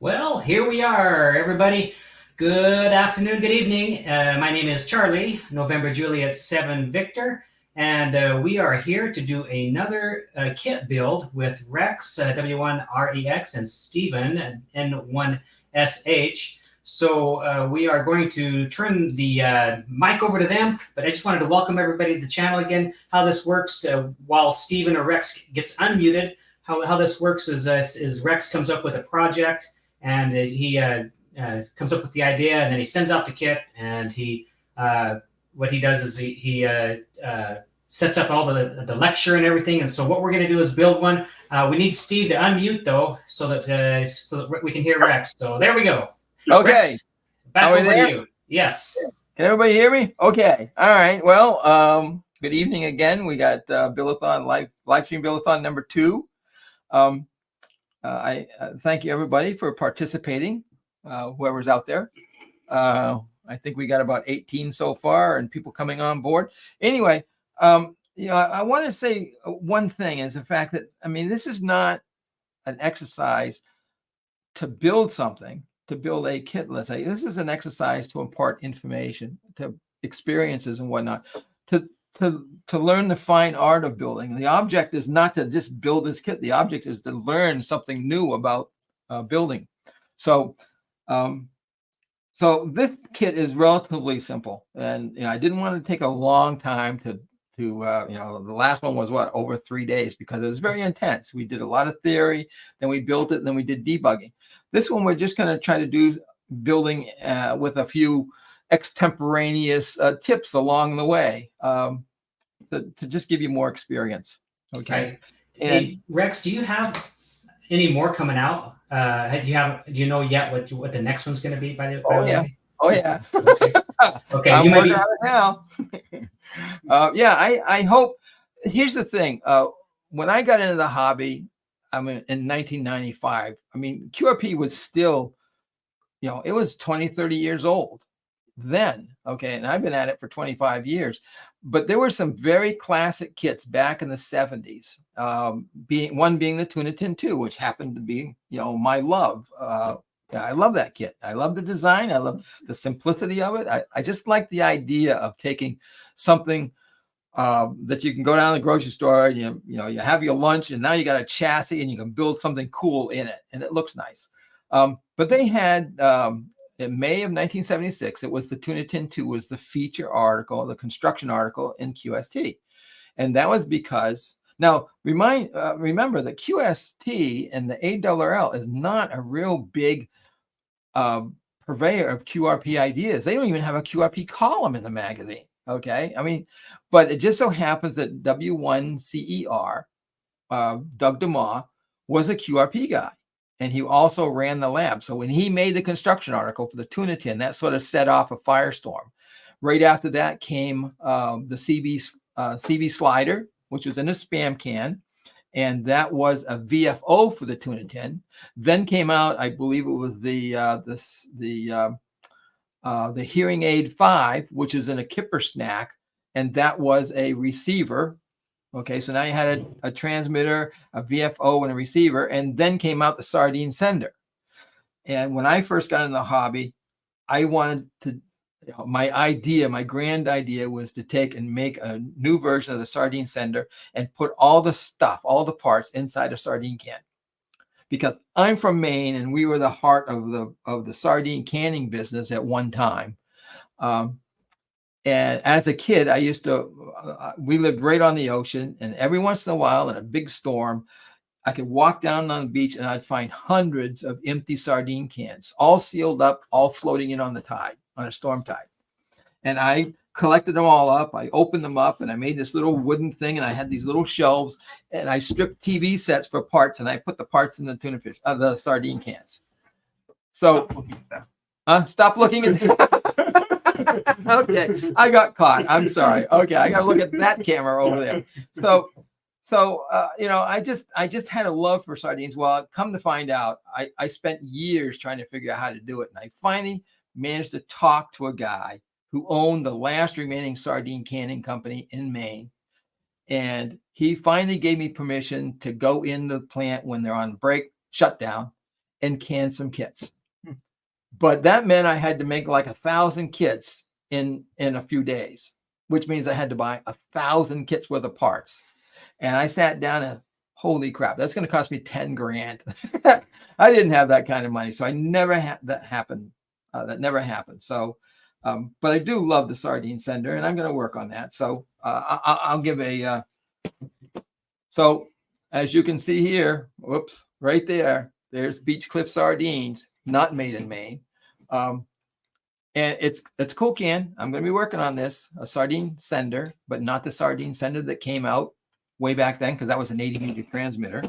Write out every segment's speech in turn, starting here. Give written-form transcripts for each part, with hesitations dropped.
Well, here we are, everybody. Good afternoon, good evening. My name is Charlie, November Juliet 7 Victor, and we are here to do another kit build with Rex, W1REX, and Steven, N1SH. So we are going to turn the mic over to them, but I just wanted to welcome everybody to the channel again. How this works while Steven or Rex gets unmuted, how this works is Rex comes up with a project, and he comes up with the idea, and then he sends out the kit, and he what he does is he sets up all the lecture and everything. And so what we're going to do is build one. We need Steve to unmute though, so that we can hear Rex. So there we go. Okay, Rex, back over to you. Yes. Can everybody hear me? Okay. All right. Well, good evening again. We got Buildathon live stream Buildathon number 2. I thank you everybody for participating, whoever's out there. I think we got about 18 so far and people coming on board. Anyway, I want to say one thing is the fact that, I mean, this is not an exercise to build something, to build a kit. Let's say this is an exercise to impart information, to experiences and whatnot, to learn the fine art of building. The object is not to just build this kit. The object is to learn something new about building. So this kit is relatively simple, and I didn't want to take a long time to the last one was over 3 days, because it was very intense. We did a lot of theory, then we built it, and then we did debugging. This one we're just going to try to do building with a few extemporaneous tips along the way to just give you more experience. Okay. Right. And hey, Rex, do you have any more coming out? Do you know yet what the next one's going to be? By the way? Oh yeah. Okay. I'm you might be on it now. I hope. Here's the thing. When I got into the hobby, I mean, in 1995, I mean, QRP was still, it was 20, 30 years old then. Okay. And I've been at it for 25 years, but there were some very classic kits back in the 70s, being the Tuna Tin 2, which happened to be, my love. I love that kit. I love the design. I love the simplicity of it. I just like the idea of taking something that you can go down to the grocery store and you have your lunch, and now you got a chassis and you can build something cool in it, and it looks nice. But they had in May of 1976, it was the Tuna Tin 2 was the feature article, the construction article in QST, and that was because now remember that QST and the ALL is not a real big purveyor of QRP ideas. They don't even have a QRP column in the magazine. Okay. I mean, but it just so happens that W1CER, Doug DeMaw, was a QRP guy, and he also ran the lab. So when he made the construction article for the Tuna Tin, that sort of set off a firestorm. Right after that came the CB slider, which was in a spam can, and that was a VFO for the Tuna Tin. Then came out, I believe it was the Hearing Aid 5, which is in a Kipper snack, and that was a receiver. Okay, so now you had a transmitter, a VFO, and a receiver, and then came out the sardine sender. And when I first got into the hobby, I wanted to, my grand idea was to take and make a new version of the sardine sender and put all the stuff, all the parts inside a sardine can. Because I'm from Maine, and we were the heart of the sardine canning business at one time. And as a kid, I used to, we lived right on the ocean, and every once in a while in a big storm, I could walk down on the beach and I'd find hundreds of empty sardine cans, all sealed up, all floating in on the tide, on a storm tide. And I collected them all up. I opened them up, and I made this little wooden thing, and I had these little shelves, and I stripped TV sets for parts, and I put the parts in the the sardine cans. So, stop looking at that. Okay, I got caught. I'm sorry. Okay, I got to look at that camera over there. So I just had a love for sardines. Well, come to find out, I spent years trying to figure out how to do it, and I finally managed to talk to a guy who owned the last remaining sardine canning company in Maine. And he finally gave me permission to go in the plant when they're on break, shutdown, and can some kits. But that meant I had to make like 1,000 kits in a few days, which means I had to buy 1,000 kits worth of parts. And I sat down and holy crap, that's going to cost me 10 grand. I didn't have that kind of money. So I never had that happen. That never happened. So, but I do love the sardine sender and I'm going to work on that. So I'll give a, so as you can see here, whoops, right there, there's Beach Cliff sardines, not made in Maine. And it's cool can. I'm going to be working on this, a sardine sender, but not the sardine sender that came out way back then, because that was an 80-meter transmitter.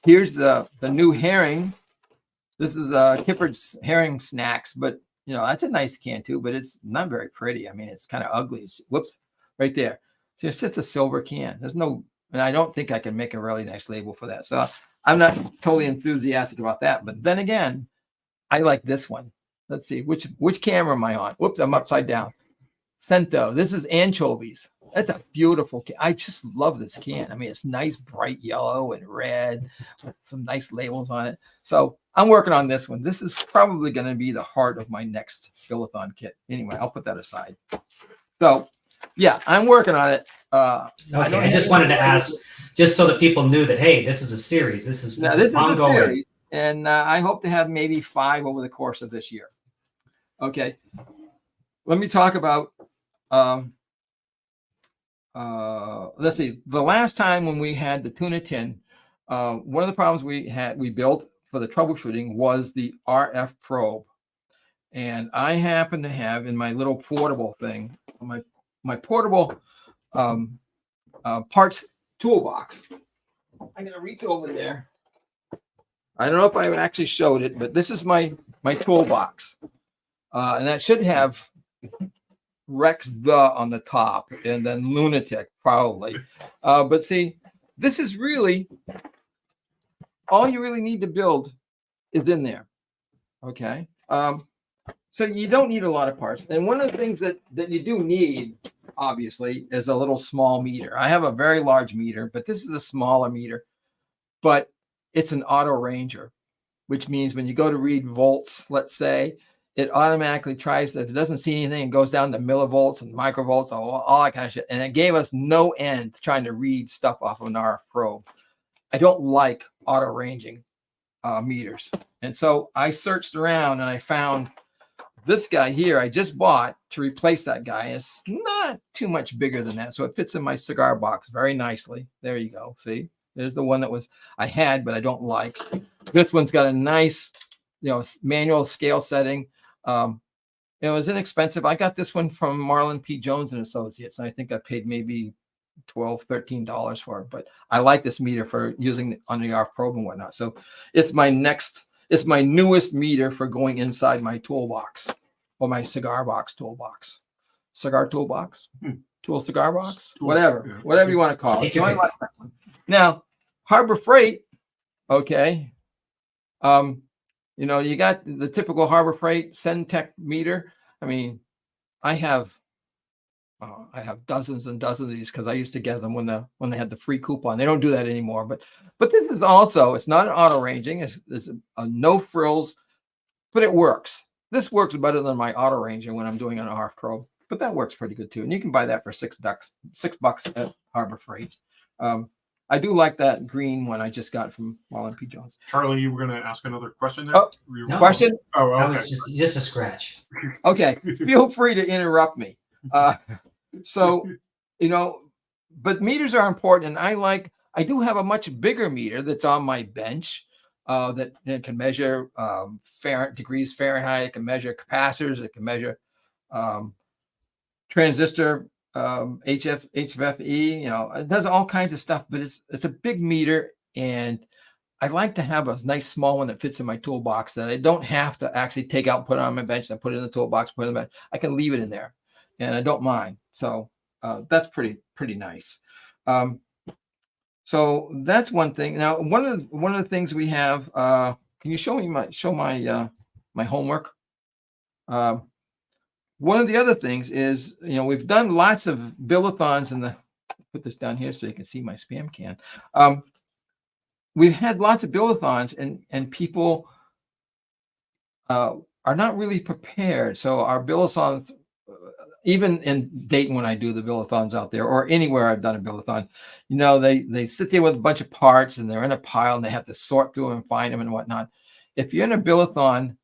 Here's the new herring. This is Kippard's herring snacks, but you know, that's a nice can too, but it's not very pretty. I mean, it's kind of ugly. It's, whoops, right there. So it's just a silver can. There's no, and I don't think I can make a really nice label for that. So I'm not totally enthusiastic about that. But then again, I like this one. Let's see, which camera am I on? Whoops, I'm upside down. Cento. This is anchovies. That's a beautiful can. I just love this can. I mean, it's nice, bright yellow and red with some nice labels on it. So I'm working on this one. This is probably going to be the heart of my next Buildathon kit. Anyway, I'll put that aside. So yeah, I'm working on it. Okay, I just wanted to ask, just so that people knew that, hey, this is a series. This is ongoing. A series, and I hope to have maybe 5 over the course of this year. Okay, let me talk about. Let's see. The last time when we had the Tuna Tin, one of the problems we built for the troubleshooting was the RF probe, and I happen to have in my little portable thing, my portable parts toolbox. I'm gonna reach over there. I don't know if I actually showed it, but this is my toolbox, and that should have Rex the on the top, and then Lunatic probably. But see, this is really all you really need to build is in there. Okay. So you don't need a lot of parts. And one of the things that you do need, obviously, is a little small meter. I have a very large meter, but this is a smaller meter. But it's an auto ranger, which means when you go to read volts, let's say, it automatically tries that. If it doesn't see anything, it goes down to millivolts and microvolts, all that kind of shit. And it gave us no end trying to read stuff off of an RF probe. I don't like auto ranging meters. And so I searched around and I found this guy here I just bought to replace that guy. It's not too much bigger than that. So it fits in my cigar box very nicely. There you go. See, there's the one that I had, but I don't like. This one's got a nice, manual scale setting. It was inexpensive. I got this one from Marlon P. Jones and Associates. And I think I paid maybe $12, $13 for it. But I like this meter for using on the RF probe and whatnot. So it's my newest meter for going inside my toolbox or my cigar box toolbox. Cigar toolbox? Tool cigar box? Whatever you want to call it. So I like that one. Now, Harbor Freight, okay. You got the typical Harbor Freight Centec meter. I mean, I have dozens and dozens of these because I used to get them when they had the free coupon. They don't do that anymore. But this is also, it's not an auto ranging. It's a no frills, but it works. This works better than my auto ranger when I'm doing an RF probe, but that works pretty good too. And you can buy that for $6 at Harbor Freight. I do like that green one I just got from Marlon P. Jones. Charlie, you were going to ask another question there? Oh, no. Question? Oh, okay. That was just a scratch. Okay. Feel free to interrupt me. So, but meters are important. And I do have a much bigger meter that's on my bench that can measure degrees Fahrenheit. It can measure capacitors. It can measure transistor HFE, it does all kinds of stuff, but it's a big meter, and I like to have a nice small one that fits in my toolbox that I don't have to actually take out, put it on my bench, and put it in the toolbox, put it in the bench. I can leave it in there, and I don't mind. So that's pretty nice. So that's one thing. Now, one of the things we have. Can you show me my homework? One of the other things is, we've done lots of build-a-thons put this down here so you can see my spam can. we've had lots of build-a-thons, and people are not really prepared. So our build-a-thons, even in Dayton when I do the build-a-thons out there, or anywhere I've done a build-a-thon, you know, they sit there with a bunch of parts and they're in a pile and they have to sort through them and find them and whatnot. If you're in a build-a-thon,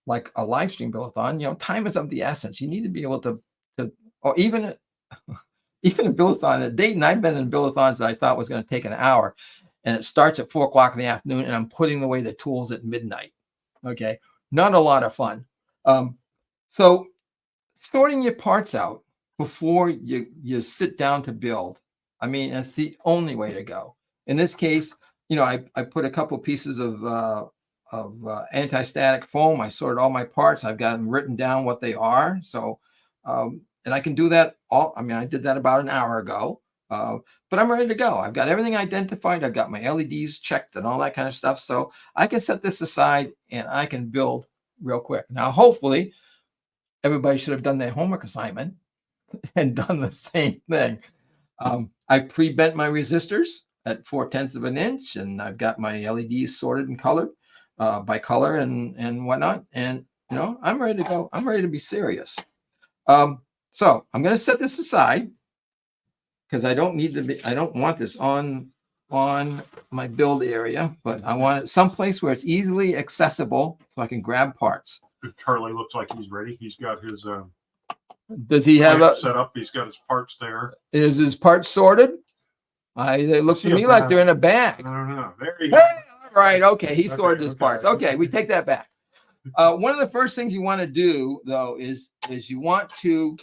like a live stream build-a-thon, you know, time is of the essence. You need to be able to or even a build-a-thon at Dayton, I've been in build-a-thons that I thought was going to take an hour, and it starts at 4 o'clock in the afternoon, and I'm putting away the tools at midnight. Okay, not a lot of fun. So sorting your parts out before you sit down to build, I mean, that's the only way to go. In this case, you know, I put a couple pieces of anti-static foam. I sorted all my parts. I've got them written down what they are. So, and I can do that I mean, I did that about an hour ago, but I'm ready to go. I've got everything identified. I've got my LEDs checked and all that kind of stuff. So I can set this aside and I can build real quick. Now, hopefully everybody should have done their homework assignment and done the same thing. I pre-bent my resistors at 4/10 of an inch, and I've got my LEDs sorted and colored by color and whatnot. And, you know, I'm ready to go. I'm ready to be serious. So I'm going to set this aside because I don't want this on my build area, but I want it someplace where it's easily accessible so I can grab parts. Charlie looks like he's ready. He's got his Does he have a set up? He's got his parts there. Is his parts sorted? It looks to me like they're in a bag. No. There you Hey, go. all right. Okay. He sorted his parts. Okay. We take that back. One of the first things you want to do, though, is you want to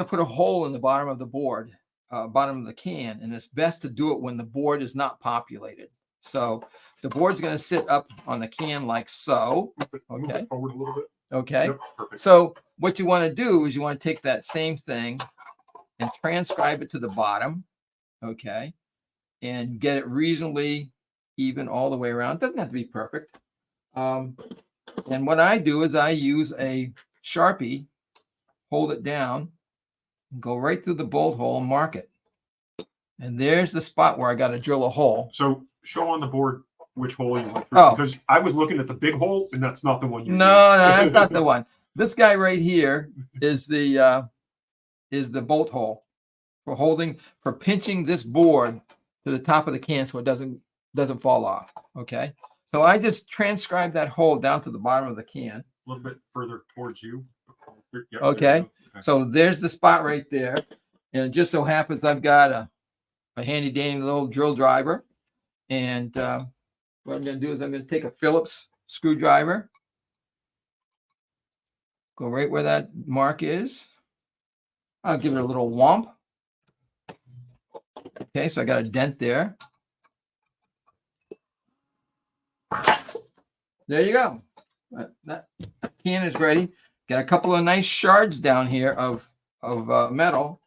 put a hole in the bottom of the board, bottom of the can, and it's best to do it when the board is not populated. So the board's going to sit up on the can like so. Move Okay. it forward a little bit. Okay. Yep, perfect. So what you want to do is you want to take that same thing and transcribe it to the bottom. Okay. And get it reasonably even all the way around. It doesn't have to be perfect. And what I do is I use a Sharpie, hold it down, go right through the bolt hole and mark it. And there's the spot where I got to drill a hole. So show on the board which hole you went through. Oh. Because I was looking at the big hole, and that's not the one you No, that's not the one. This guy right here is the bolt hole for pinching this board to the top of the can so it doesn't fall off. Okay. So I just transcribed that hole down to the bottom of the can. A little bit further towards you. Yep, Okay. So there's the spot right there. And it just so happens I've got a handy dandy little drill driver. And what I'm going to do is I'm going to take a Phillips screwdriver, go right where that mark is. I'll give it a little whomp. Okay, so I got a dent there. There you go. That can is ready. Got a couple of nice shards down here of metal.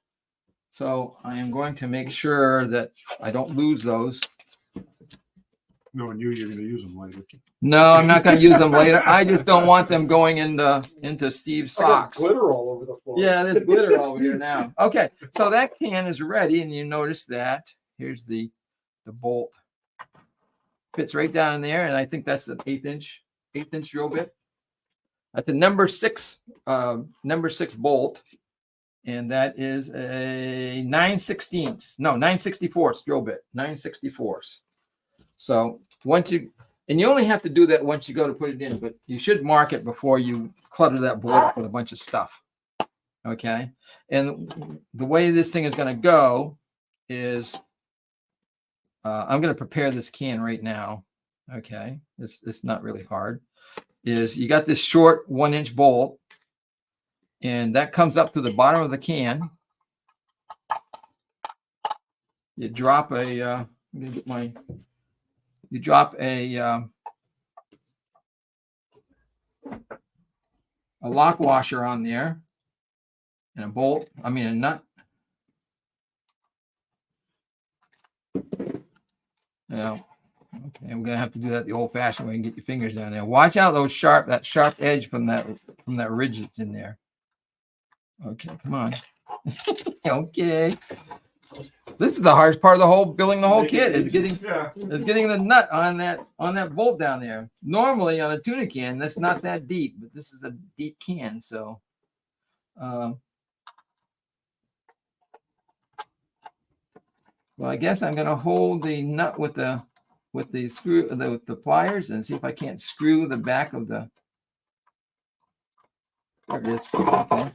So I am going to make sure that I don't lose those. Knowing you're going to use them later. No, I'm not going to use them later. I just don't want them going into Steve's socks. Glitter all over the floor. Yeah, there's glitter over here now. Okay, so that can is ready, and you notice that here's the bolt. Fits right down in there, and I think that's an 1/8 inch drill bit. That's a number six bolt, and that is a 9/64 drill bit, 9/64. So once you only have to do that once you go to put it in, but you should mark it before you clutter that board up with a bunch of stuff. Okay. And the way this thing is going to go is I'm going to prepare this can right now. Okay. It's not really hard. Is you got this short 1-inch bolt, and that comes up to the bottom of the can. You drop a a lock washer on there and a nut. Now, okay, we're gonna have to do that the old-fashioned way and get your fingers down there. Watch out that sharp edge from that ridge that's in there. Okay, come on. Okay. This is the hardest part of the whole building the whole kit is getting Yeah. the nut on that bolt down there. Normally on a tuna can, that's not that deep, but this is a deep can, so well, I guess I'm gonna hold the nut with the screw with the pliers and see if I can't screw the back of the. There it is. Okay.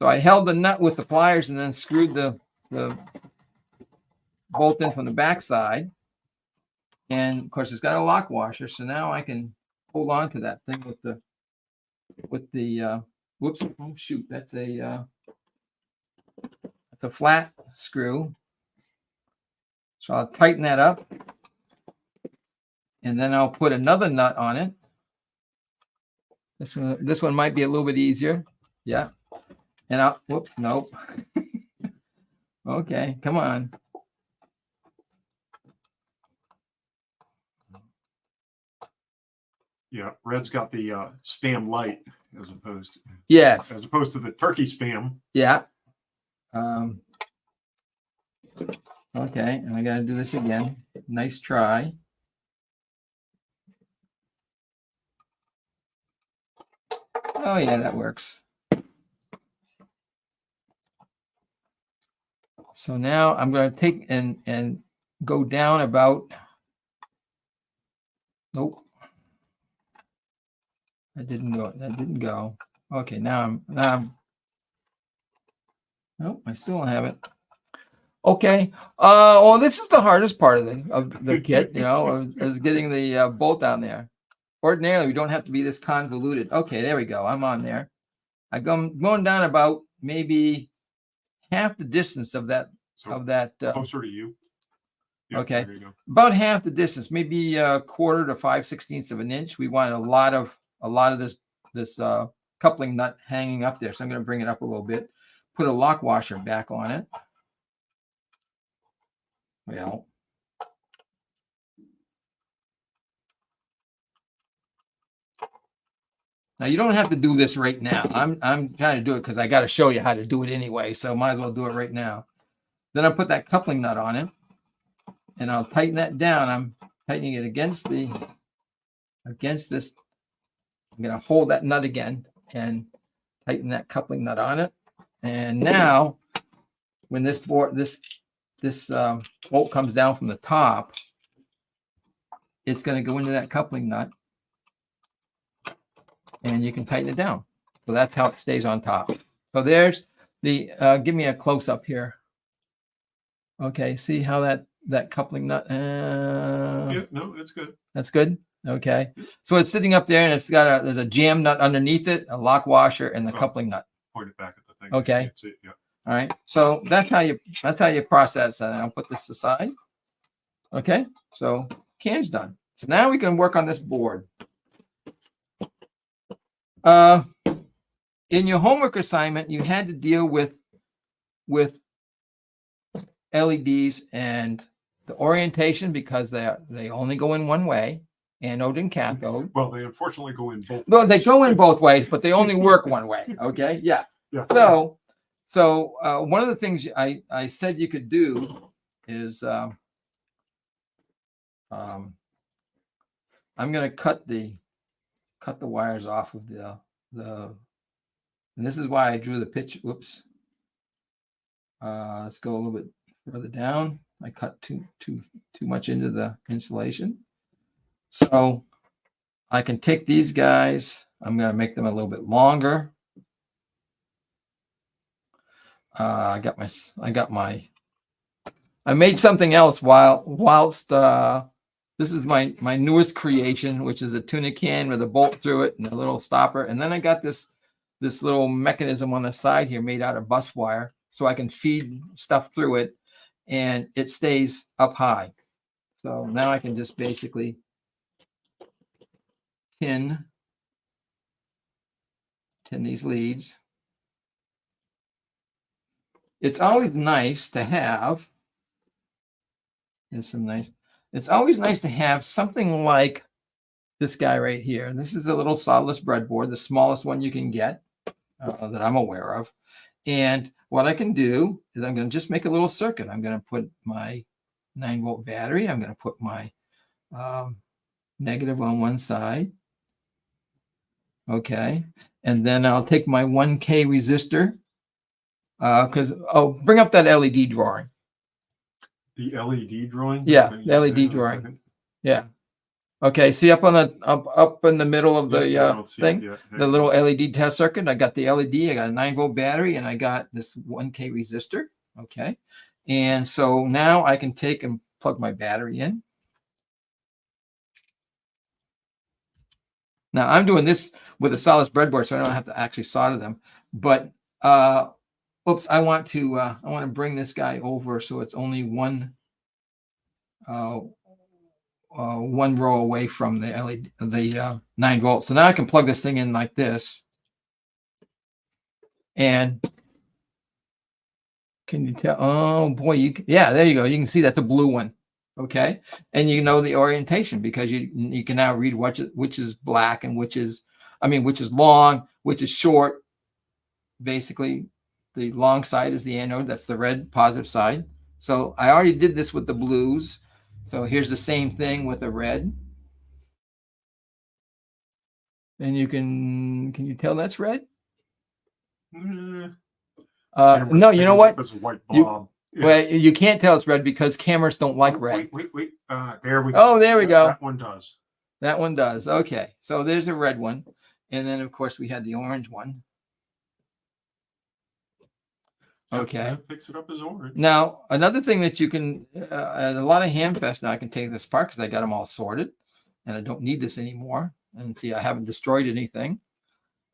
So I held the nut with the pliers and then screwed the bolt in from the back side. And of course, it's got a lock washer, so now I can hold on to that thing with the whoops, oh shoot, that's a flat screw. So I'll tighten that up, and then I'll put another nut on it. This one might be a little bit easier. Yeah. And I'll whoops, nope. Okay, come on. Yeah, Red's got the spam light as opposed to the turkey spam. Yeah. Okay, and I got to do this again. Nice try. Oh yeah, that works. So now I'm going to take and go down about. Nope. That didn't go. That didn't go. Okay, now I'm. Nope, I still don't have it. Okay. Well, this is the hardest part of the kit. You know, is getting the bolt down there. Ordinarily, we don't have to be this convoluted. Okay, there we go. I'm on there. I'm going down about maybe half the distance of that. Closer to you. Yep, okay, there you go. About half the distance, maybe a quarter to 5/16 of an inch. We want a lot of this coupling nut hanging up there. So I'm going to bring it up a little bit. Put a lock washer back on it. Well. Now you don't have to do this right now. I'm trying to do it because I got to show you how to do it anyway. So might as well do it right now. Then I'll put that coupling nut on it, and I'll tighten that down. I'm tightening it against this. I'm going to hold that nut again and tighten that coupling nut on it. And now, when this bolt comes down from the top, it's going to go into that coupling nut. And you can tighten it down. So that's how it stays on top. So there's the, give me a close up here. Okay, see how that coupling nut, Yeah, no, it's good. That's good. Okay. So it's sitting up there and it's got there's a jam nut underneath it, a lock washer, and the coupling nut. Point it back at the thing. Okay. See it, yeah. All right. So that's how you process that. I'll put this aside. Okay. So can's done. So now we can work on this board. In your homework assignment, you had to deal with LEDs and the orientation because they only go in one way, anode and cathode. Well, they unfortunately go in both. No, they go in both ways, but they only work one way. Okay, yeah. Yeah. So one of the things I said you could do is I'm going to cut the wires off of and this is why I drew the pitch. Whoops. Let's go a little bit further down. I cut too much into the insulation. So I can take these guys. I'm going to make them a little bit longer. I made something else whilst this is my newest creation, which is a tuna can with a bolt through it and a little stopper. And then I got this little mechanism on the side here made out of bus wire, so I can feed stuff through it and it stays up high. So now I can just basically tin these leads. It's always nice to have, it's always nice to have something like this guy right here. This is a little solidless breadboard, the smallest one you can get that I'm aware of. And what I can do is I'm going to just make a little circuit. I'm going to put my 9-volt battery. I'm going to put my negative on one side. Okay. And then I'll take my 1K resistor because I'll bring up that LED drawing. The LED drawing? Yeah, the LED drawing. Yeah. Okay, see up on the up in the middle of the thing, the little LED test circuit. I got the LED, I got a 9-volt battery, and I got this 1K resistor. Okay, and so now I can take and plug my battery in. Now I'm doing this with a solid breadboard, so I don't have to actually solder them. But oops, I want to bring this guy over so it's only one row away from the LED, the 9 volts. So now I can plug this thing in like this. And can you tell? Oh boy, yeah, there you go. You can see that's a blue one. Okay, and you know the orientation because you can now read which is black and which is long, which is short. Basically, the long side is the anode. That's the red positive side. So I already did this with the blues. So here's the same thing with the red. And can you tell that's red? No, you know what? It's a white blob. Well, you can't tell it's red because cameras don't like red. Wait. There we go. Oh, there we go. That one does. That one does. Okay. So there's a red one. And then, of course, we had the orange one. Okay. That picks it up as orange. Now, another thing that you can, at a lot of Hamfest now, I can take this apart because I got them all sorted and I don't need this anymore. And see, I haven't destroyed anything.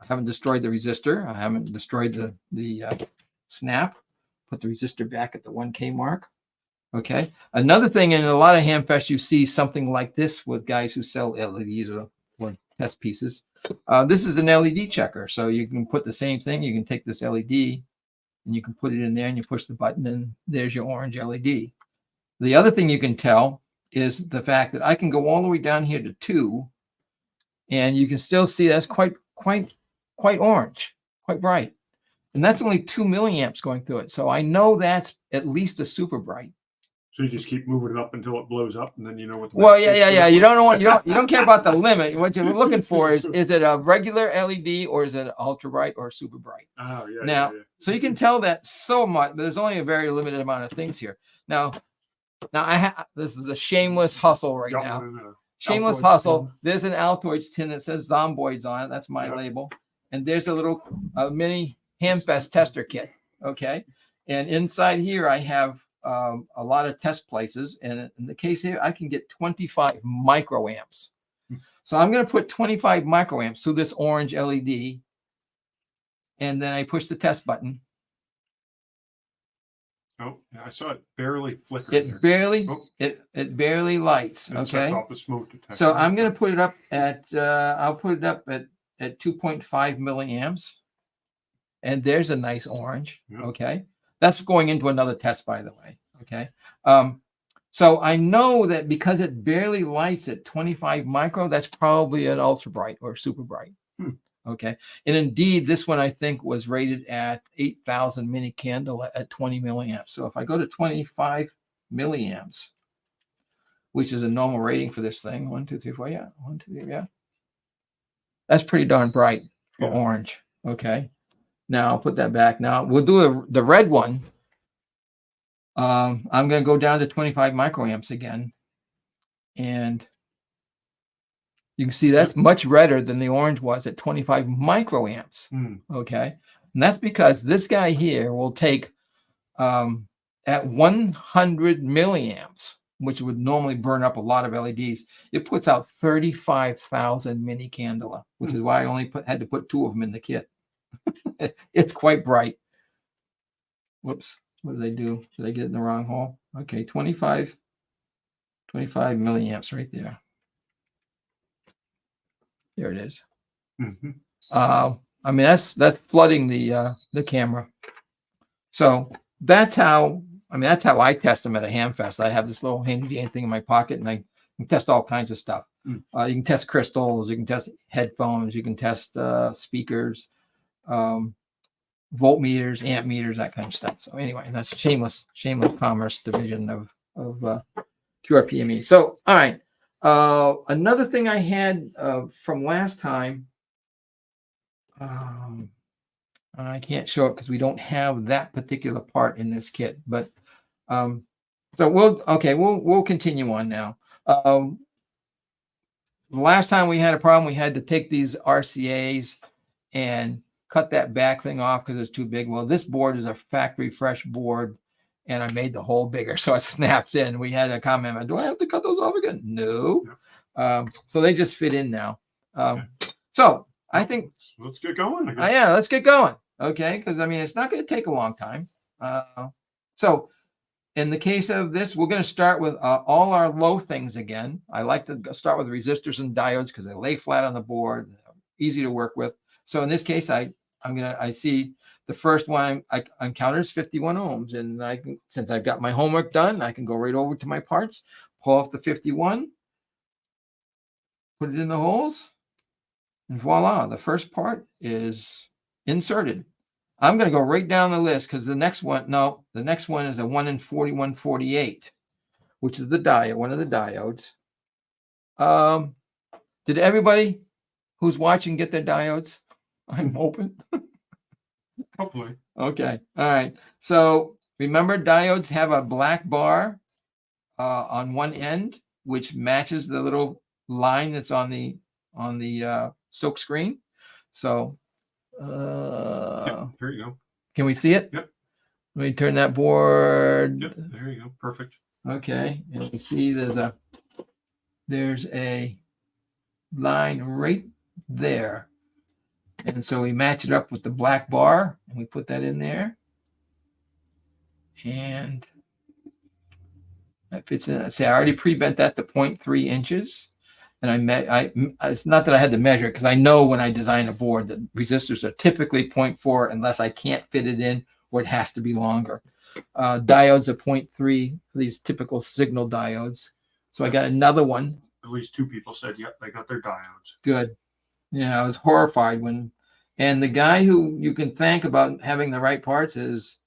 I haven't destroyed the resistor. I haven't destroyed the snap. Put the resistor back at the 1K mark. Okay. Another thing, in a lot of Hamfest, you see something like this with guys who sell LEDs or test pieces. This is an LED checker. So you can put the same thing. You can take this LED and you can put it in there and you push the button and there's your orange LED. The other thing you can tell is the fact that I can go all the way down here to 2 and you can still see that's quite orange, quite bright. And that's only 2 milliamps going through it. So I know that's at least a super bright. So you just keep moving it up until it blows up, and then you know what. Yeah. You don't know what you don't care about the limit. What you're looking for is it a regular LED or is it ultra bright or super bright? Oh yeah. Now, so you can tell that so much, but there's only a very limited amount of things here. Now this is a shameless hustle right now. Shameless hustle. There's an Altoids tin that says Zomboids on it. That's my label. And there's a little mini Hamfest tester kit. Okay. And inside here, I have a lot of test places. And in the case here, I can get 25 microamps. So I'm going to put 25 microamps through this orange LED. And then I push the test button. Oh, I saw it barely flicker. It barely lights. It okay. sets off the smoke detector. So I'm going to put it up at I'll put it up at 2.5 milliamps. And there's a nice orange. Yep. Okay. That's going into another test, by the way. Okay. So I know that because it barely lights at 25 micro, that's probably an ultra bright or super bright. Okay. And indeed, this one I think was rated at 8,000 mini candle at 20 milliamps. So if I go to 25 milliamps, which is a normal rating for this thing, 1, 2, 3, 4, yeah, 1, 2, 3, yeah, that's pretty darn bright for orange. Okay. Now I'll put that back. Now we'll do the red one. I'm going to go down to 25 microamps again, and you can see that's much redder than the orange was at 25 microamps. Okay. And that's because this guy here will take at 100 milliamps, which would normally burn up a lot of LEDs. It puts out 35,000 mini candela, which is why I only had to put 2 of them in the kit. It's quite bright. Whoops. What did I do? Did I get it in the wrong hole? Okay. 25 milliamps right there. There it is. I mean, that's flooding the camera. So that's how I test them at a Hamfest. I have this little handy dandy thing in my pocket, and I can test all kinds of stuff. You can test crystals, you can test headphones, you can test speakers. voltmeters, amp meters, that kind of stuff. So anyway, that's shameless commerce division of QRPME. So all right, another thing I had from last time, I can't show it because we don't have that particular part in this kit, but so we'll continue on now. Last time we had a problem, we had to take these RCAs and cut that back thing off because it's too big. Well, this board is a factory fresh board, and I made the hole bigger so it snaps in. We had a comment, do I have to cut those off again? No. So they just fit in now. So I think let's get going. Yeah, let's get going. Okay, because I mean it's not going to take a long time. So in the case of this, we're going to start with all our low things again. I like to start with resistors and diodes because they lay flat on the board, easy to work with. So in this case, I see the first one I encounter is 51 ohms, and since I've got my homework done, I can go right over to my parts, pull off the 51, put it in the holes, and voila, the first part is inserted. I'm going to go right down the list because the next one is a 1 in 4148, which is the diode, one of the diodes. Did everybody who's watching get their diodes? I'm open. Hopefully. Okay. All right. So remember, diodes have a black bar on one end, which matches the little line that's on the silk screen. So here you go. Can we see it? Yep. Let me turn that board. Yep. There you go. Perfect. Okay. And you see there's a line right there. And so we match it up with the black bar and we put that in there. And that fits in. See, I already pre-bent that to 0.3 inches. And it's not that I had to measure it because I know when I design a board that resistors are typically 0.4 unless I can't fit it in or it has to be longer. Diodes are 0.3, these typical signal diodes. So I got another one. At least 2 people said, yep, they got their diodes. Good. Yeah, I was horrified and the guy who you can thank about having the right parts is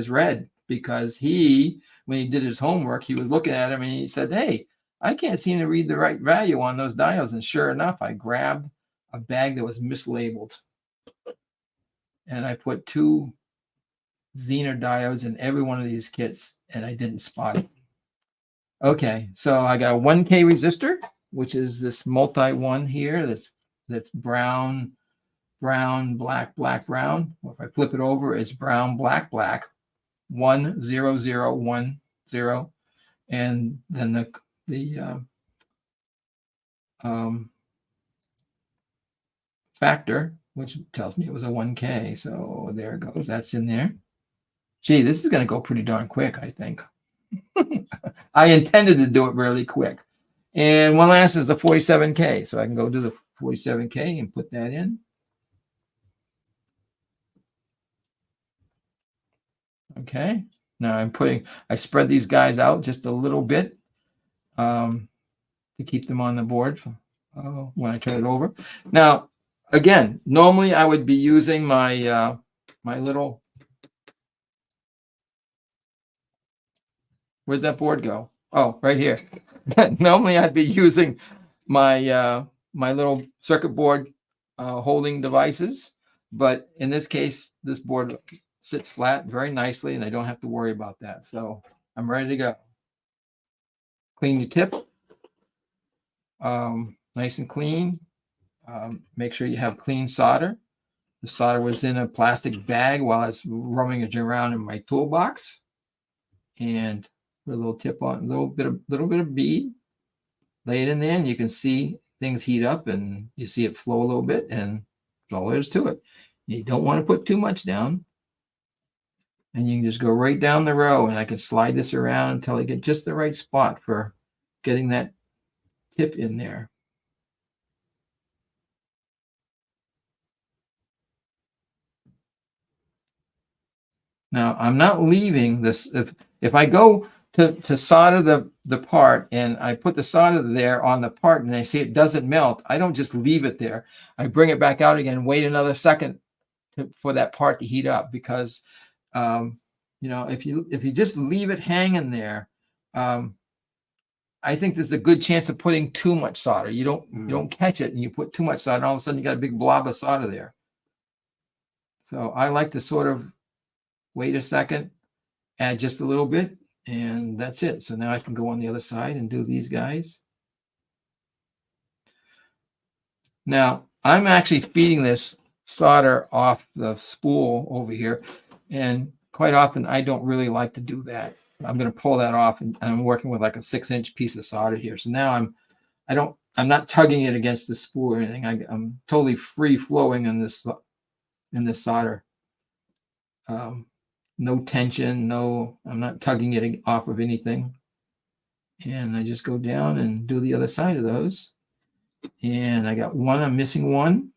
Red, because when he did his homework, he was looking at him and he said, hey, I can't seem to read the right value on those diodes. And sure enough, I grabbed a bag that was mislabeled. And I put 2 Zener diodes in every one of these kits, and I didn't spot it. Okay, so I got a 1K resistor, which is this multi-one here. That's brown, black, brown. Well, if I flip it over, it's brown, black, 1 0 0 1 0. And then the factor, which tells me it was a 1K. So there it goes. That's in there. Gee, this is going to go pretty darn quick, I think. I intended to do it really quick. And one last is the 47K. So I can go do the 47K and put that in. Okay. Now I spread these guys out just a little bit to keep them on the board when I turn it over. Now, again, normally I would be using my my little, where'd that board go? Oh, right here. Normally I'd be using my my little circuit board holding devices, but in this case, this board sits flat very nicely, and I don't have to worry about that. So I'm ready to go. Clean your tip, nice and clean. Make sure you have clean solder. The solder was in a plastic bag while I was rummaging around in my toolbox, and put a little tip on, a little bit of bead. Lay it in there, and you can see things heat up, and you see it flow a little bit, and that's all there is to it. You don't want to put too much down. And you can just go right down the row, and I can slide this around until I get just the right spot for getting that tip in there. Now, I'm not leaving this. If I go to solder the part and I put the solder there on the part and I see it doesn't melt, I don't just leave it there. I bring it back out again, wait another second for that part to heat up, because you know, if you just leave it hanging there, I think there's a good chance of putting too much solder. You don't catch it, and you put too much solder, and all of a sudden you got a big blob of solder there. So I like to sort of wait a second, add just a little bit, and that's it. So now I can go on the other side and do these guys. Now I'm actually feeding this solder off the spool over here, and quite often I don't really like to do that. I'm going to pull that off, and I'm working with like a 6-inch piece of solder here. So now I'm not tugging it against the spool or anything. I'm totally free flowing in this solder. No tension, I'm not tugging it off of anything. And I just go down and do the other side of those. And I got one, I'm missing one.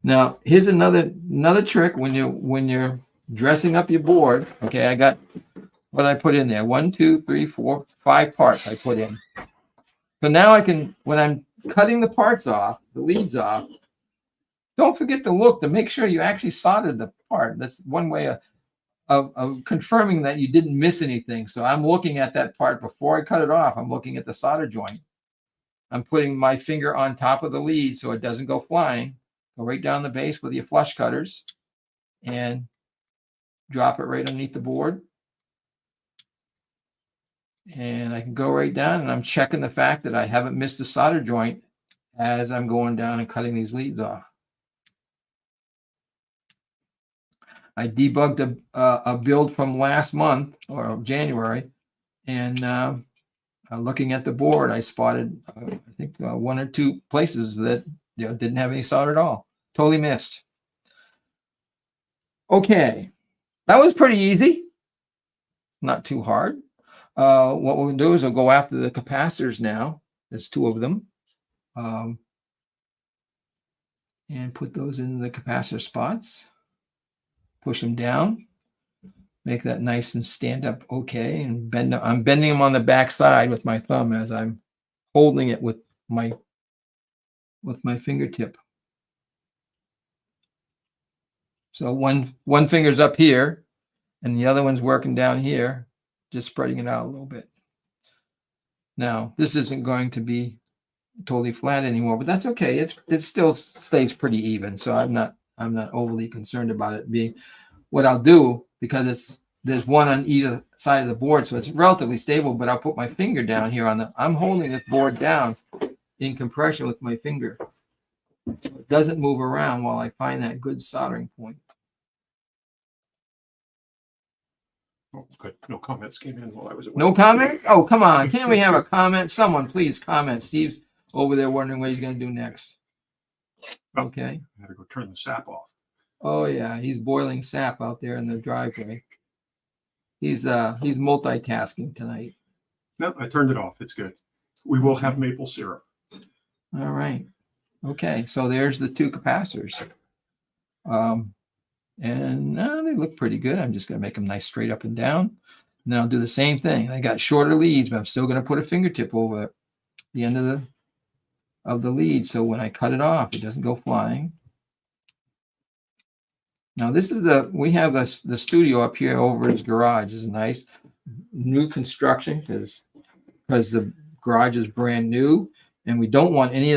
Now, here's another trick when you're dressing up your board. Okay, I got what I put in there. 1, 2, 3, 4, 5 parts I put in. So now I can, when I'm cutting the parts off, the leads off, don't forget to look to make sure you actually soldered the part. That's one way of confirming that you didn't miss anything. So I'm looking at that part before I cut it off. I'm looking at the solder joint. I'm putting my finger on top of the lead so it doesn't go flying. Go right down the base with your flush cutters and drop it right underneath the board. And I can go right down, and I'm checking the fact that I haven't missed a solder joint as I'm going down and cutting these leads off. I debugged a build from last month or January, and looking at the board, I spotted I think 1 or 2 places that didn't have any solder at all. Totally missed. Okay, that was pretty easy. Not too hard. What we'll do is we'll go after the capacitors now. There's 2 of them. And put those in the capacitor spots. Push them down. Make that nice and stand up okay. And I'm bending them on the back side with my thumb as I'm holding it with my fingertip. So one finger's up here, and the other one's working down here, just spreading it out a little bit. Now, this isn't going to be totally flat anymore, but that's okay. It still stays pretty even, so I'm not overly concerned about it being. What I'll do, because there's one on either side of the board, so it's relatively stable, but I'll put my finger down here I'm holding this board down in compression with my finger. So it doesn't move around while I find that good soldering point. Oh, good. No comments came in while I was away. No comments? Oh, come on. Can't we have a comment? Someone please comment. Steve's over there wondering what he's going to do next. Okay. I had to go turn the sap off. Oh yeah, he's boiling sap out there in the driveway. He's multitasking tonight. No, I turned it off. It's good. We will have maple syrup. All right. Okay, so there's the 2 capacitors. And they look pretty good. I'm just going to make them nice straight up and down. And then I'll do the same thing. I got shorter leads, but I'm still going to put a fingertip over the end of the lead, so when I cut it off, it doesn't go flying. Now this is we have the studio up here over his garage. It's a nice new construction because the garage is brand new, and we don't want any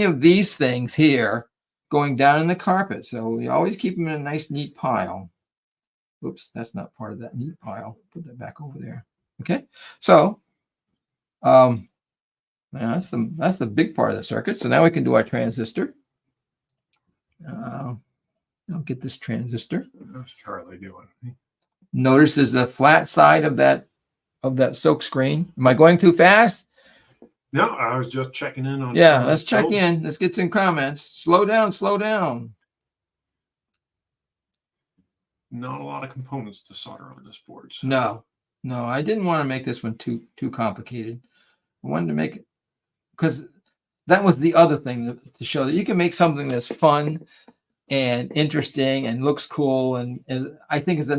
of these things here going down in the carpet. So we always keep them in a nice neat pile. Oops, that's not part of that neat pile. Put that back over there. Okay, so that's the big part of the circuit. So now we can do our transistor. I'll get this transistor. How's Charlie doing? Notice there's a flat side of that silk screen. Am I going too fast? No, I was just checking in on. Yeah, let's check in. Let's get some comments. Slow down, slow down. Not a lot of components to solder on this board. So. No, I didn't want to make this one too complicated. I wanted to make it because that was the other thing to show that you can make something that's fun and interesting and looks cool, and I think is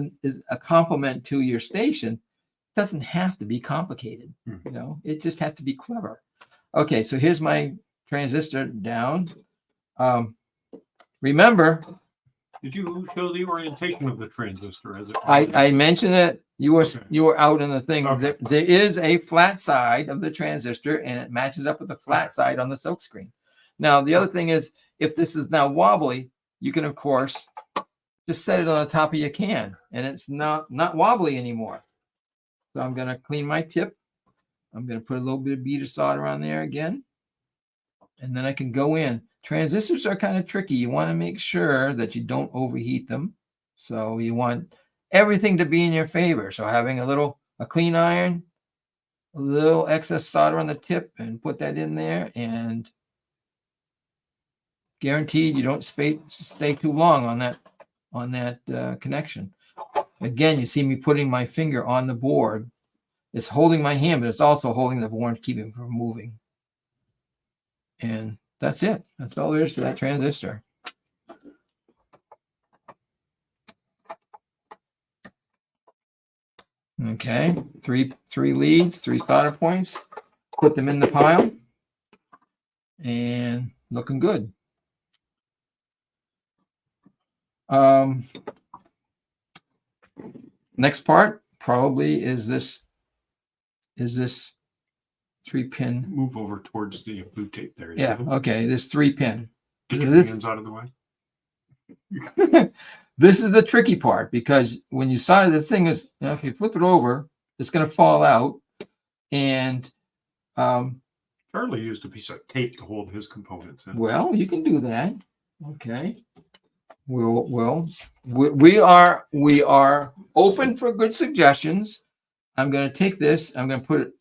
a compliment to your station. It doesn't have to be complicated. It just has to be clever. Okay, so here's my transistor down. Remember, did you show the orientation of the transistor as it? I mentioned it. You were Okay. you were out in the thing. Okay. There is a flat side of the transistor, and it matches up with the flat side on the silk screen. Now, the other thing is, if this is now wobbly, you can of course just set it on the top of your can, and it's not wobbly anymore. So I'm going to clean my tip. I'm going to put a little bit of beater solder on there again, and then I can go in. Transistors are kind of tricky. You want to make sure that you don't overheat them. So you want everything to be in your favor. So having a clean iron, a little excess solder on the tip, and put that in there, and guaranteed you don't stay too long on that connection. Again, you see me putting my finger on the board. It's holding my hand, but it's also holding the board, keeping it from moving. And that's it. That's all there is to that transistor. Okay, three leads, 3 solder points. Put them in the pile, and looking good. Next part probably is this 3-pin. Move over towards the blue tape there. Yeah. Okay. This 3-pin. Get your hands out of the way. This is the tricky part, because when you solder the thing, is if you flip it over, it's going to fall out. And Charlie used a piece of tape to hold his components in. Well, you can do that. Okay. We are open for good suggestions. I'm going to take this. I'm going to put it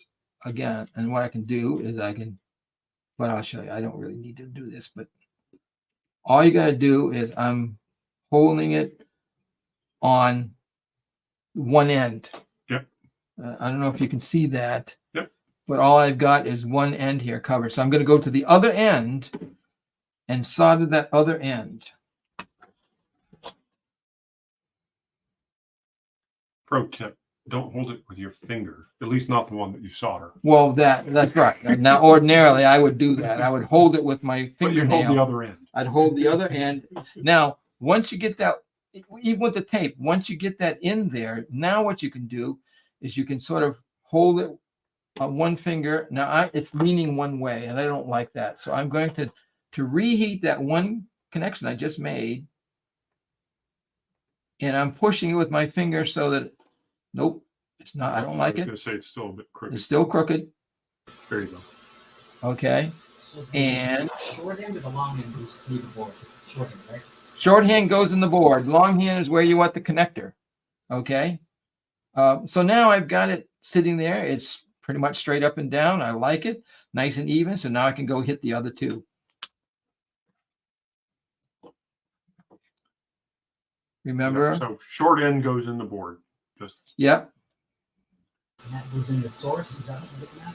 again, and what I can do is but I'll show you. I don't really need to do this, but all you got to do is I'm holding it on one end. Yep. I don't know if you can see that. Yep. But all I've got is one end here covered. So I'm going to go to the other end and solder that other end. Pro tip: don't hold it with your finger. At least not the one that you solder. Well, that's right. Now, ordinarily, I would do that. I would hold it with my But you fingernail. hold the other end. I'd hold the other end. Now, once you get that, even with the tape, once you get that in there, now what you can do is you can sort of hold it on one finger. Now, it's leaning one way, and I don't like that. So I'm going to reheat that one connection I just made, and I'm pushing it with my finger so that, nope, it's not. I don't like it. I was going to say it's still a bit crooked. It's still crooked. There you go. Okay. So And shorthand or the longhand goes through the board? Shorthand, right? Shorthand goes in the board. Longhand is where you want the connector. Okay. So now I've got it sitting there. It's pretty much straight up and down. I like it. Nice and even. So now I can go hit the other two. Remember? So short end goes in the board. Just. Yep. And that goes in the source. Is that what you're looking at?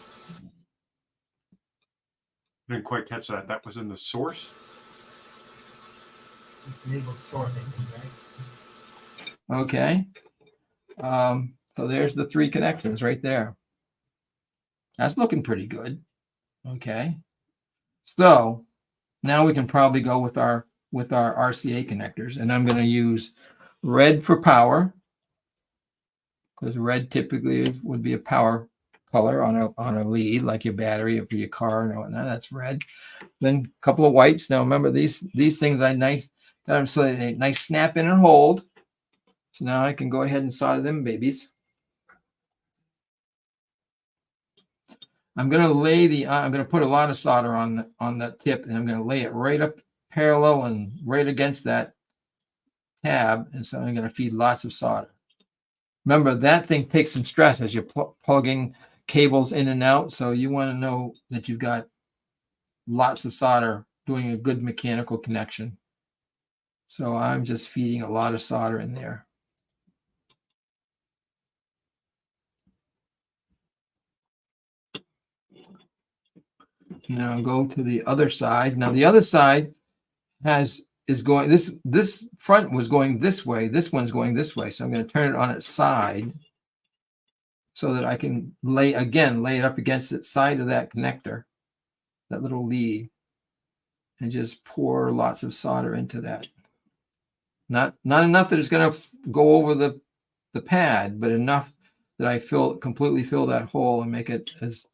Didn't quite catch that. That was in the source. It's labeled source, I think, right? Okay. So there's the 3 connections right there. That's looking pretty good. Okay. So now we can probably go with our RCA connectors, and I'm going to use red for power, because red typically would be a power color on a lead, like your battery or for your car and whatnot. That's red. Then a couple of whites. Now remember, these things I got them so they nice snap in and hold. So now I can go ahead and solder them babies. I'm going to put a lot of solder on that tip, and I'm going to lay it right up parallel and right against that tab, and so I'm going to feed lots of solder. Remember, that thing takes some stress as you're plugging cables in and out, so you want to know that you've got lots of solder doing a good mechanical connection. So I'm just feeding a lot of solder in there. Now go to the other side. Now the other side is going, this front was going this way. This one's going this way. So I'm going to turn it on its side so that I can lay it up against the side of that connector, that little lead. and just pour lots of solder into that. Not enough that it's going to go over the pad, but enough that I completely fill that hole and make it as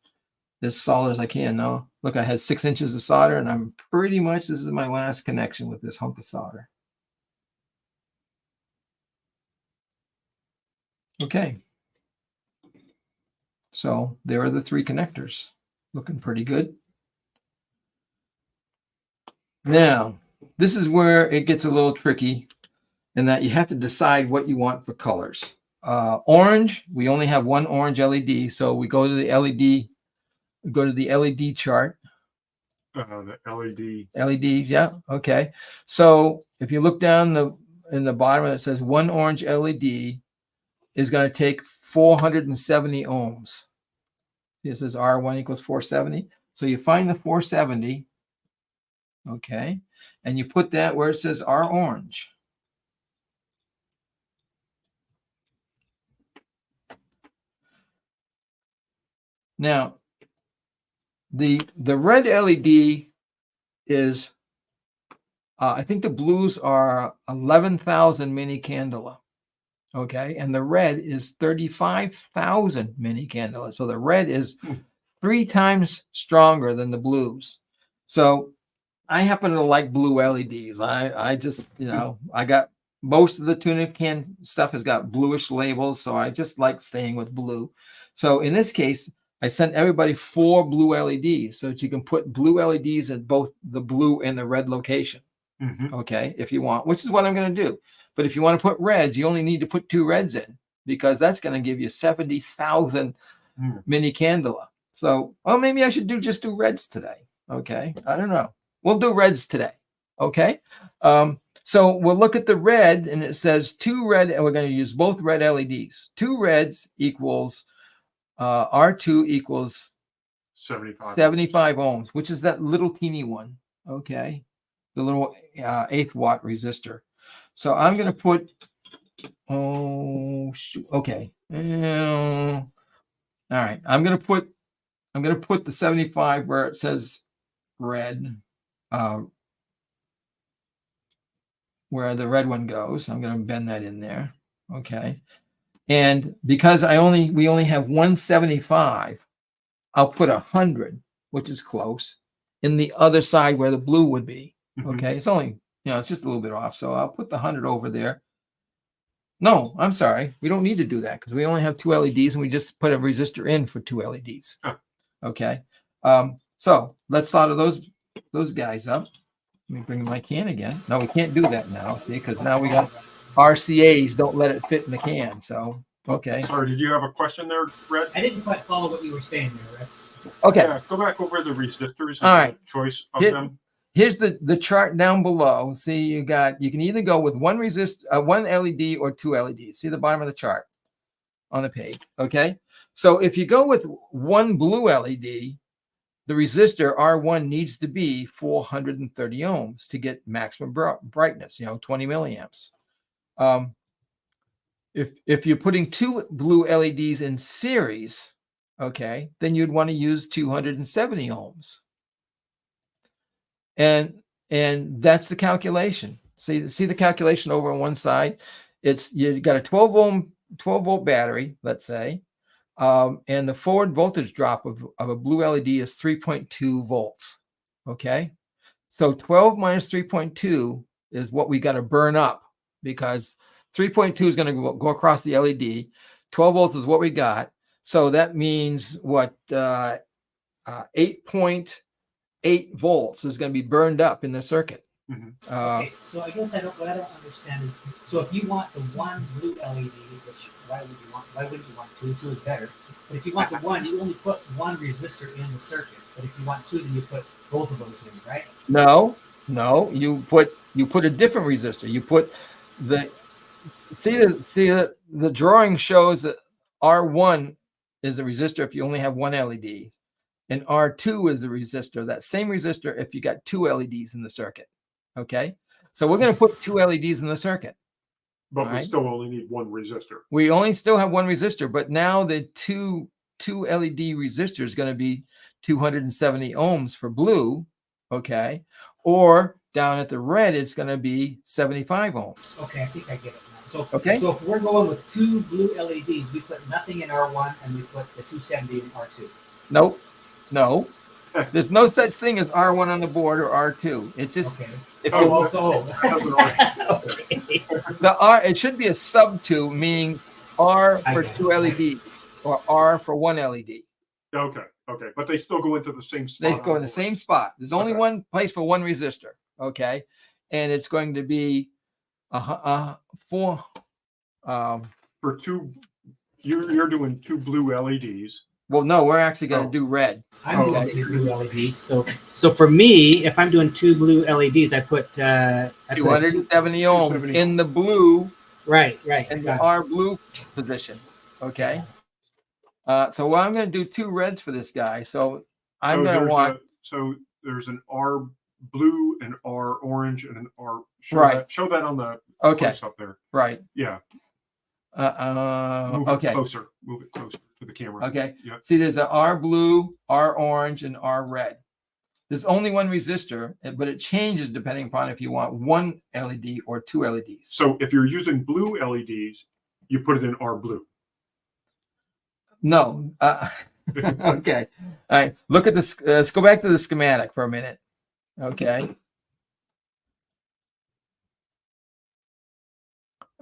solid as I can. Now, look, I had 6 inches of solder, and I'm pretty much, this is my last connection with this hunk of solder. Okay. So there are the 3 connectors. Looking pretty good. Now, this is where it gets a little tricky in that you have to decide what you want for colors. Orange, we only have one orange LED, so we go to the LED chart. The LED. LEDs, yeah, okay. So if you look down in the bottom, it says one orange LED is going to take 470 ohms. This is R1 equals 470. So you find the 470, okay, and you put that where it says R orange. Now, the red LED is, I think the blues are 11,000 mini candela. Okay, and the red is 35,000 mini candela. So the red is 3 times stronger than the blues. So I happen to like blue LEDs. I just, I got most of the Tuna Can stuff has got bluish labels, so I just like staying with blue. So in this case, I sent everybody 4 blue LEDs so that you can put blue LEDs at both the blue and the red location. Okay, if you want, which is what I'm going to do. But if you want to put reds, you only need to put 2 reds in, because that's going to give you 70,000 mini candela. So, well, maybe I should just do reds today. Okay, I don't know. We'll do reds today. Okay, so we'll look at the red, and it says 2 red, and we're going to use both red LEDs. 2 reds equals R2 equals 75 ohms, which is that little teeny one. Okay, the little 1/8 watt resistor. So I'm going to put, okay. All right. I'm going to put the 75 where it says red, where the red one goes. I'm going to bend that in there. Okay. And because we only have 175, I'll put 100, which is close, in the other side where the blue would be. Okay. It's only, it's just a little bit off. So I'll put the 100 over there. No, I'm sorry. We don't need to do that because we only have 2 LEDs and we just put a resistor in for 2 LEDs. Okay. So let's solder those guys up. Let me bring my can again. No, we can't do that now. See, because now we got RCAs don't let it fit in the can. So, okay. Sorry, did you have a question there, Red? I didn't quite follow what you were saying there, Rex. Okay. Yeah, go back over the resistors and all right. Choice of them. Here's the chart down below. See, you can either go with one LED or 2 LEDs. See the bottom of the chart on the page. Okay. So if you go with one blue LED, the resistor R1 needs to be 430 ohms to get maximum brightness, 20 milliamps. If you're putting 2 blue LEDs in series, okay, then you'd want to use 270 ohms. And that's the calculation. See the calculation over on one side. You got a 12 volt battery, let's say, and the forward voltage drop of a blue LED is 3.2 volts. Okay, so 12 minus 3.2 is what we got to burn up, because 3.2 is going to go across the LED. 12 volts is what we got. So that means what? 8.8 volts is going to be burned up in the circuit. Okay, so I guess what I don't understand is, so if you want the one blue LED, which why wouldn't you want 2? 2 is better. But if you want the one, you only put one resistor in the circuit. But if you want 2, then you put both of those in, right? No, you put a different resistor. You put the drawing shows that R1 is a resistor if you only have one LED. And R2 is a resistor, that same resistor if you got 2 LEDs in the circuit. Okay, so we're going to put 2 LEDs in the circuit. But we still only need one resistor. We only still have one resistor, but now the two LED resistor is going to be 270 ohms for blue. Okay, or down at the red, it's going to be 75 ohms. Okay, I think I get it now. So, Okay. So if we're going with 2 blue LEDs, we put nothing in R1 and we put the 270 in R2. Nope. No. There's no such thing as R1 on the board or R2. It's just Okay. if Okay. the R, it should be a sub 2, meaning R for 2 LEDs or R for 1 LED. Okay. Okay. But they still go into the same spot. They go in the same spot. There's only one place for one resistor. Okay. And it's going to be for 2. You're doing 2 blue LEDs. Well, no, we're actually going to do red. I'm doing 2 blue LEDs. So for me, if I'm doing 2 blue LEDs, I put 270 ohms in the blue. Right. In the R blue position. Okay. So well, I'm going to do 2 reds for this guy. So I'm going to want. So there's an R blue, an R orange, and an R. Show that on the place up there. Right. Yeah. Move it closer. Move it closer to the camera. Okay. Yep. See, there's an R blue, R orange, and R red. There's only one resistor, but it changes depending upon if you want 1 LED or 2 LEDs. So if you're using blue LEDs, you put it in R blue. No. Okay. All right. Look at this. Let's go back to the schematic for a minute. Okay.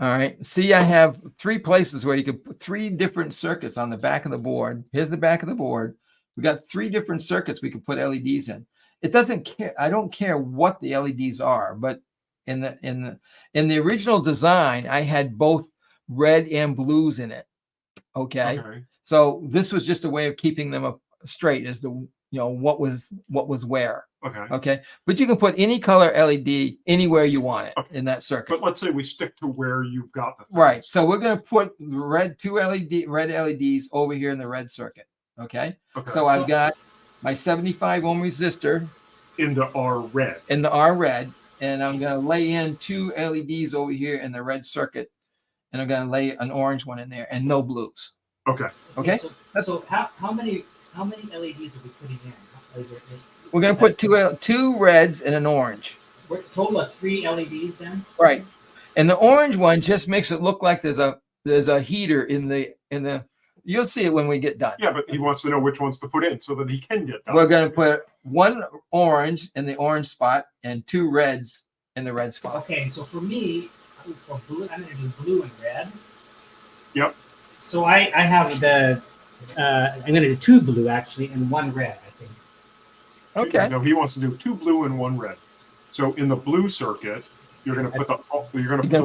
All right. See, I have 3 places where you can put 3 different circuits on the back of the board. Here's the back of the board. We got 3 different circuits we can put LEDs in. It doesn't care. I don't care what the LEDs are, but in the original design, I had both red and blues in it. Okay. So this was just a way of keeping them up straight as to what was where. Okay. But you can put any color LED anywhere you want it in that circuit. But let's say we stick to where you've got the things. Right. So we're going to put red 2 red LEDs over here in the red circuit. Okay. So I've got my 75 ohm resistor in the R red. In the R red, and I'm going to lay in 2 LEDs over here in the red circuit, and I'm going to lay an orange one in there, and no blues. Okay. So how many LEDs are we putting in? We're going to put 2 reds and an orange. We're total of 3 LEDs then. Right, and the orange one just makes it look like there's a heater in the. You'll see it when we get done. Yeah, but he wants to know which ones to put in so that he can get done. We're going to put 1 orange in the orange spot and 2 reds in the red spot. Okay, so for me, for blue, I'm going to do blue and red. Yep. So I have the. I'm going to do 2 blue actually and 1 red, I think. Okay. No, he wants to do 2 blue and 1 red. So in the blue circuit, you're going to put the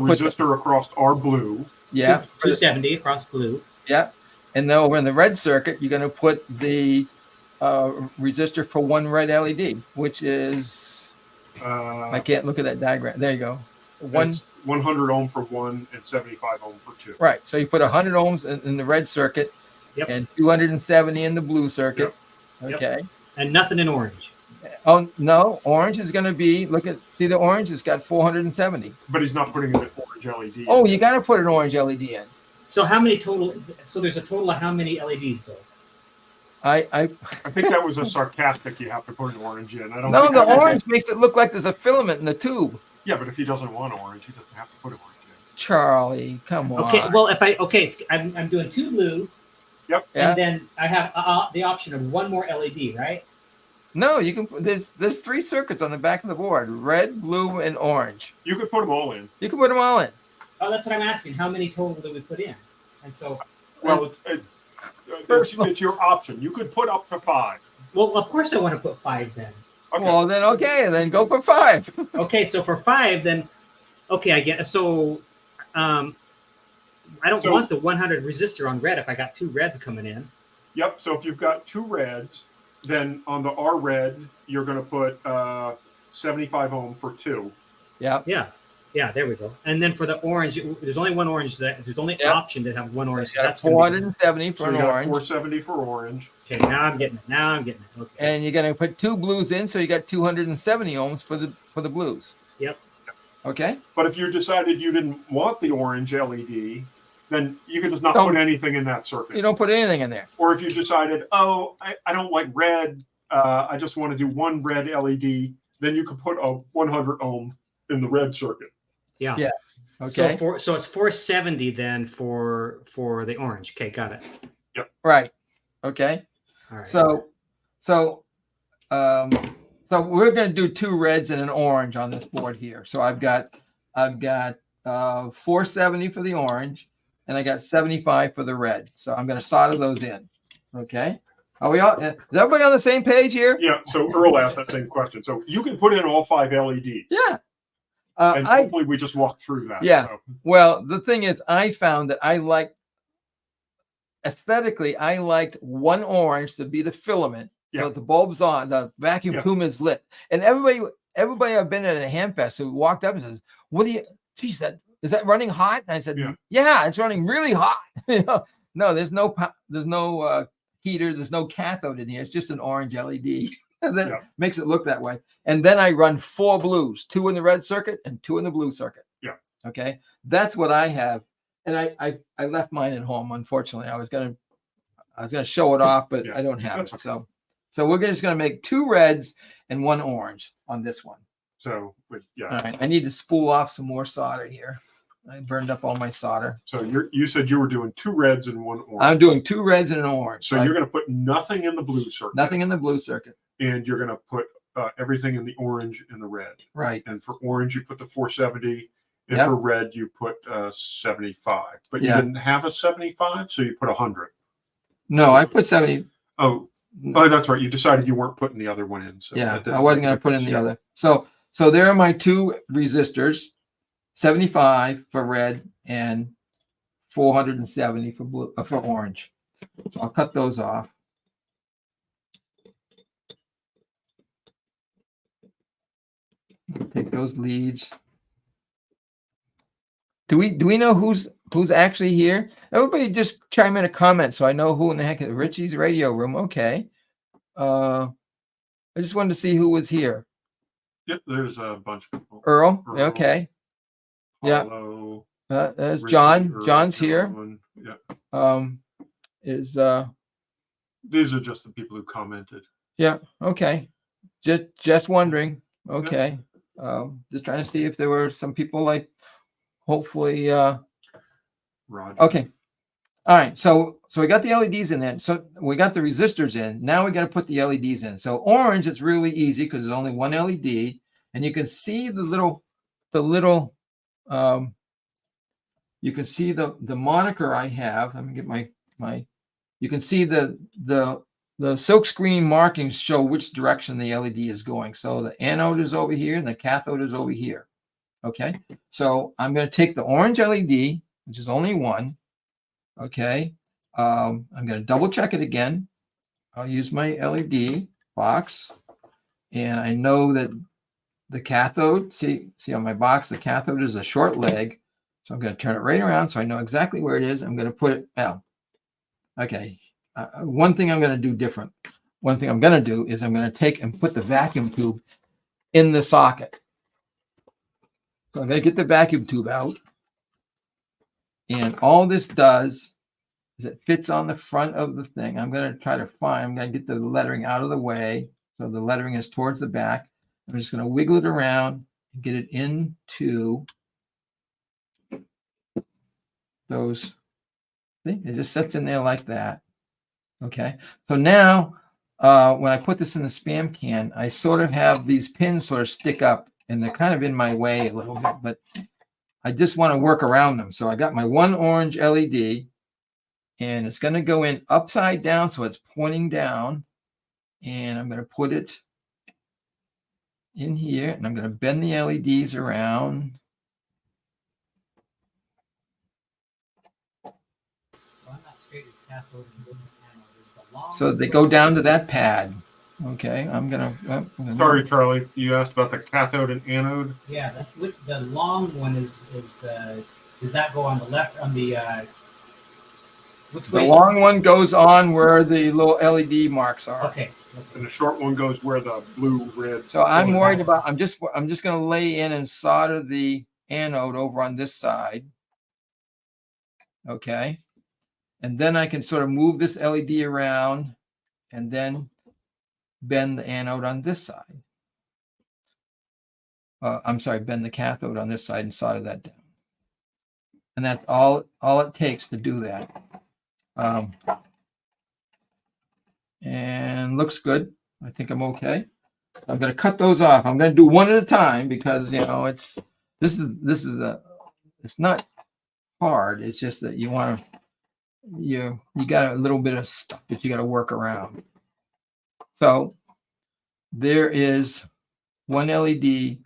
resistor across R blue. Yeah. 270 across blue. Yeah. And then over in the red circuit, you're going to put the resistor for 1 red LED, which is I can't look at that diagram. There you go. 100 ohm for 1 and 75 ohm for 2. Right. So you put 100 ohms in the red circuit, and 270 in the blue circuit. Yep. Okay. And nothing in orange. Oh no, orange is going to be. See the orange. It's got 470. But he's not putting an orange LED. Oh, you got to put an orange LED in. So how many total? So there's a total of how many LEDs though? I think that was a sarcastic. You have to put an orange in. I don't. No, the orange makes it look like there's a filament in the tube. Yeah, but if he doesn't want orange, he doesn't have to put orange in. Charlie, come on. Okay, well, I'm doing 2 blue. Yep. And then I have the option of 1 more LED, right? No, you can. There's 3 circuits on the back of the board: red, blue, and orange. You could put them all in. You can put them all in. Oh, that's what I'm asking. How many total do we put in? And so, well, it's your option. You could put up to 5. Well, of course I want to put 5 then. Okay. Well, then go for 5. Okay, so for 5, then, okay, I get so. I don't want the 100 resistor on red if I got 2 reds coming in. Yep. So if you've got 2 reds, then on the R red you're going to put 75 ohm for 2. Yeah. Yeah, there we go. And then for the orange, there's only 1 orange. There's only option to have 1 orange. So that's 470 for an orange. 470 for orange. Okay, now I'm getting it. Okay. And you're going to put 2 blues in, so you got 270 ohms for the blues. Yep. Okay. But if you decided you didn't want the orange LED, then you could just not put anything in that circuit. You don't put anything in there. Or if you decided, I don't like red, I just want to do 1 red LED, then you could put a 100 ohm in the red circuit. Yeah. Yes. Okay. So it's 470 then for the orange. Okay, got it. Yep. Right. Okay. All right. So we're going to do 2 reds and an orange on this board here. So I've got 470 for the orange, and I got 75 for the red. So I'm going to solder those in. Okay. Are we all? Is everybody on the same page here? Yeah. So Earl asked that same question. So you can put in all 5 LEDs. Yeah. And hopefully we just walked through that. Yeah. So. Well, the thing is, I found that aesthetically, I liked one orange to be the filament. So Yeah. the bulb's on, the vacuum tube is lit. And everybody I've been at a Hamfest who walked up and says, is that running hot? And I said, yeah, it's running really hot. No, there's no heater, there's no cathode in here. It's just an orange LED. That makes it look that way. And then I run 4 blues, 2 in the red circuit and 2 in the blue circuit. Yeah. Okay. That's what I have. And I left mine at home, unfortunately. I was gonna show it off, but I don't have it. Okay. So we're just gonna make 2 reds and 1 orange on this one. So All right. I need to spool off some more solder here. I burned up all my solder. So you said you were doing 2 reds and 1 orange. I'm doing 2 reds and an orange. So you're going to put nothing in the blue circuit. Nothing in the blue circuit. And you're going to put everything in the orange and the red. Right. And for orange, you put the 470. And for red, you put 75. But you didn't have a 75, so you put 100. No, I put 70. Oh, that's right. You decided you weren't putting the other one in. So I wasn't going to put in the other. So there are my 2 resistors. 75 for red and 470 for blue for orange. So I'll cut those off. Take those leads. Do we know who's actually here? Everybody just chime in a comment so I know who in the heck is Richie's radio room. Okay. I just wanted to see who was here. Yep, there's a bunch of people. Earl. Okay. Paulo, there's Richie, John. Earl, John's here. Yeah. These are just the people who commented. Yeah. Okay. Just wondering. Okay. Just trying to see if there were some people like, hopefully. Roger. Okay. All right. So we got the LEDs in there. So we got the resistors in. Now we got to put the LEDs in. So orange, it's really easy because there's only one LED, and you can see the little. You can see the moniker I have. Let me get my. You can see the silkscreen markings show which direction the LED is going. So the anode is over here and the cathode is over here. Okay. So I'm going to take the orange LED, which is only one. Okay. I'm going to double check it again. I'll use my LED box, and I know that the cathode, see on my box, the cathode is a short leg. So I'm going to turn it right around so I know exactly where it is. I'm going to put it out. Okay. One thing I'm going to do different. One thing I'm going to do is I'm going to take and put the vacuum tube in the socket. So I'm going to get the vacuum tube out. And all this does is it fits on the front of the thing. I'm going to get the lettering out of the way. So the lettering is towards the back. I'm just going to wiggle it around and get it into those. See, it just sits in there like that. Okay. So now when I put this in the spam can, I sort of have these pins sort of stick up, and they're kind of in my way a little bit, but I just want to work around them. So I got my one orange LED, and it's going to go in upside down. So it's pointing down, and I'm going to put it in here, and I'm going to bend the LEDs around. So they go down to that pad. Okay, I'm gonna. Sorry, Charlie. You asked about the cathode and anode. Yeah, the long one is does that go on the left on the which way? The long one goes on where the little LED marks are. Okay. And the short one goes where the blue, red. So I'm worried about. I'm just gonna lay in and solder the anode over on this side. Okay, and then I can sort of move this LED around, and then bend the anode on this side. I'm sorry, bend the cathode on this side and solder that down. And that's all it takes to do that. And looks good. I think I'm okay. I'm going to cut those off. I'm going to do one at a time because, you know, it's not hard. It's just that you want to, you got a little bit of stuff that you got to work around. So there is one LED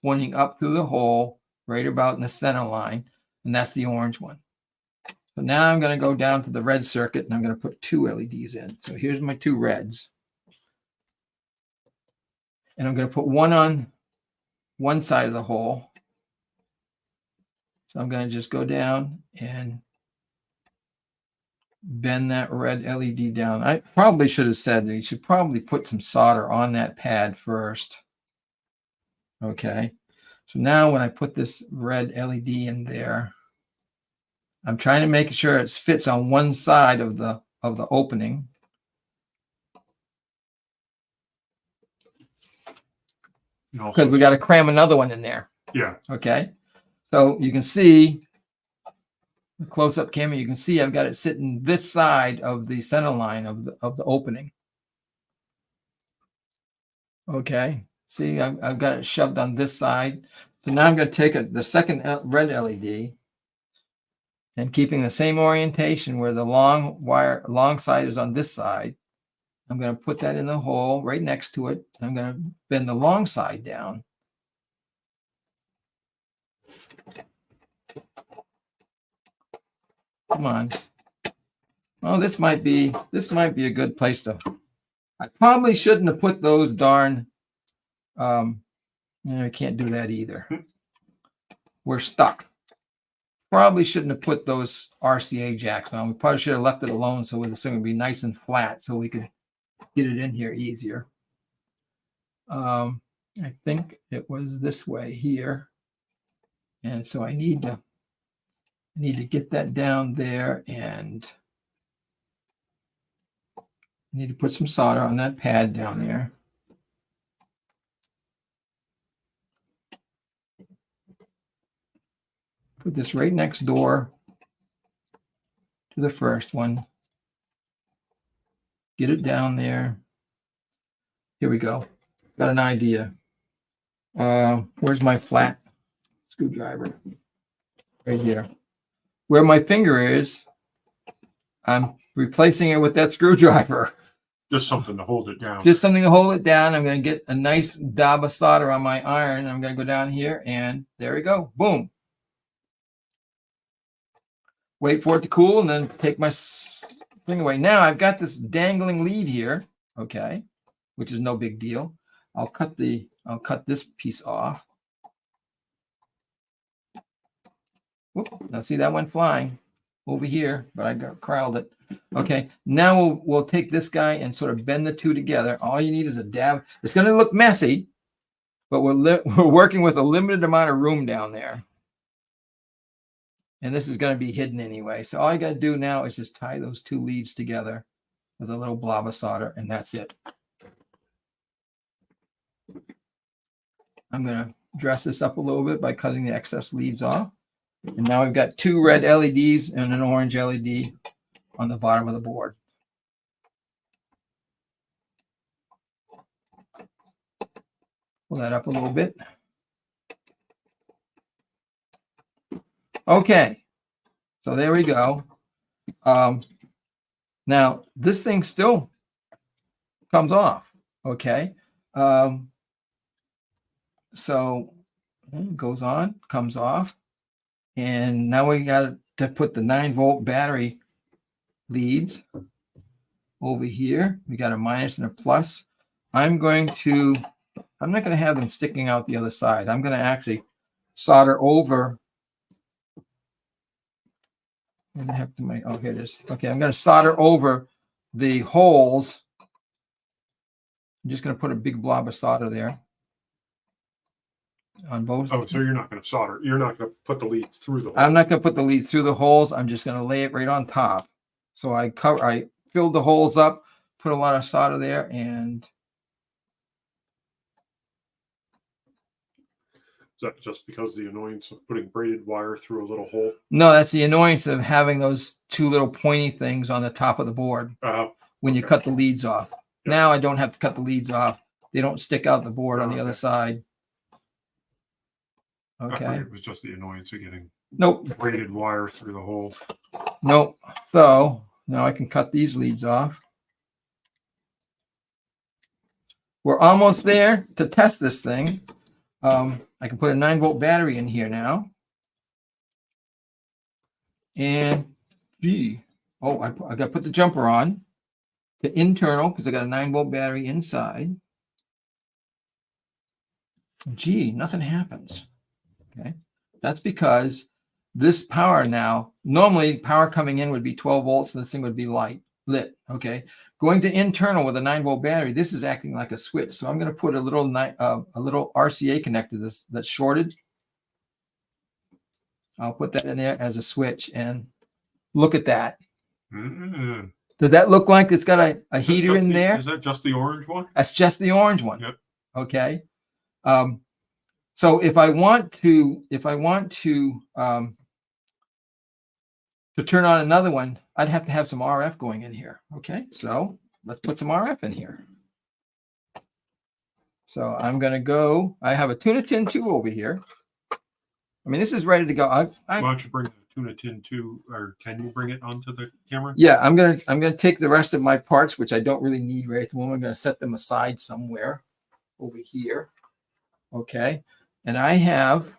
pointing up through the hole right about in the center line, and that's the orange one. So now I'm going to go down to the red circuit and I'm going to put 2 LEDs in. So here's my 2 reds. And I'm going to put one on one side of the hole. So I'm going to just go down and bend that red LED down. I probably should have said that you should probably put some solder on that pad first. Okay. So now when I put this red LED in there, I'm trying to make sure it fits on one side of the opening. Because we got to cram another one in there. Yeah. Okay. So you can see the close-up camera. You can see I've got it sitting this side of the center line of the opening. Okay. See, I've got it shoved on this side. So now I'm going to take the second red LED and keeping the same orientation where the long side is on this side. I'm going to put that in the hole right next to it. I'm going to bend the long side down. Come on. Well, this might be a good place to. I probably shouldn't have put those darn. I can't do that either. We're stuck. Probably shouldn't have put those RCA jacks on. We probably should have left it alone so this thing would be nice and flat so we could get it in here easier. I think it was this way here. And so I need to get that down there, and I need to put some solder on that pad down there. Put this right next door to the first one. Get it down there. Here we go. Got an idea. Where's my flat screwdriver? Right here. Where my finger is, I'm replacing it with that screwdriver. Just something to hold it down. Just something to hold it down. I'm going to get a nice dab of solder on my iron. I'm going to go down here, and there we go. Boom. Wait for it to cool, and then take my thing away. Now I've got this dangling lead here, okay, which is no big deal. I'll cut this piece off. Whoop, now see, that went flying over here, but I corralled it. Okay, now we'll take this guy and sort of bend the two together. All you need is a dab. It's going to look messy, but we're working with a limited amount of room down there. And this is going to be hidden anyway. So all you got to do now is just tie those two leads together with a little blob of solder, and that's it. I'm going to dress this up a little bit by cutting the excess leads off. And now we've got 2 red LEDs and an orange LED on the bottom of the board. Pull that up a little bit. Okay, so there we go. Now this thing still comes off. Okay, so it goes on, comes off, and now we got to put the 9-volt battery leads over here. We got a minus and a plus. I'm not going to have them sticking out the other side. I'm going to actually solder over. Here it is. Okay, I'm going to solder over the holes. I'm just going to put a big blob of solder there on both. Oh, so you're not going to solder. You're not going to put the leads through the holes. I'm not going to put the leads through the holes. I'm just going to lay it right on top. So I filled the holes up, put a lot of solder there, and that just because the annoyance of putting braided wire through a little hole? No, that's the annoyance of having those two little pointy things on the top of the board when you cut the leads off. Yep. Now I don't have to cut the leads off. They don't stick out the board on the other side. Okay. It was just the annoyance of getting braided wire through the hole. Nope. So now I can cut these leads off. We're almost there to test this thing. I can put a 9-volt battery in here now. And I got to put the jumper on to internal because I got a 9-volt battery inside. Gee, nothing happens. Okay. That's because this power now, normally power coming in would be 12 volts and this thing would be lit. Okay. Going to internal with a 9-volt battery, this is acting like a switch. So I'm going to put a little RCA connector that's shorted. I'll put that in there as a switch and look at that. Mm-hmm. Does that look like it's got a heater in there? Is that just the orange one? That's just the orange one. Yep. Okay. So if I want to turn on another one, I'd have to have some RF going in here. Okay. So let's put some RF in here. So I'm going to go, I have a Tuna Tin 2 over here. I mean, this is ready to go. Why don't you bring the Tuna Tin 2, or can you bring it onto the camera? Yeah, I'm gonna take the rest of my parts, which I don't really need right at the moment. I'm gonna set them aside somewhere over here. Okay, and I have,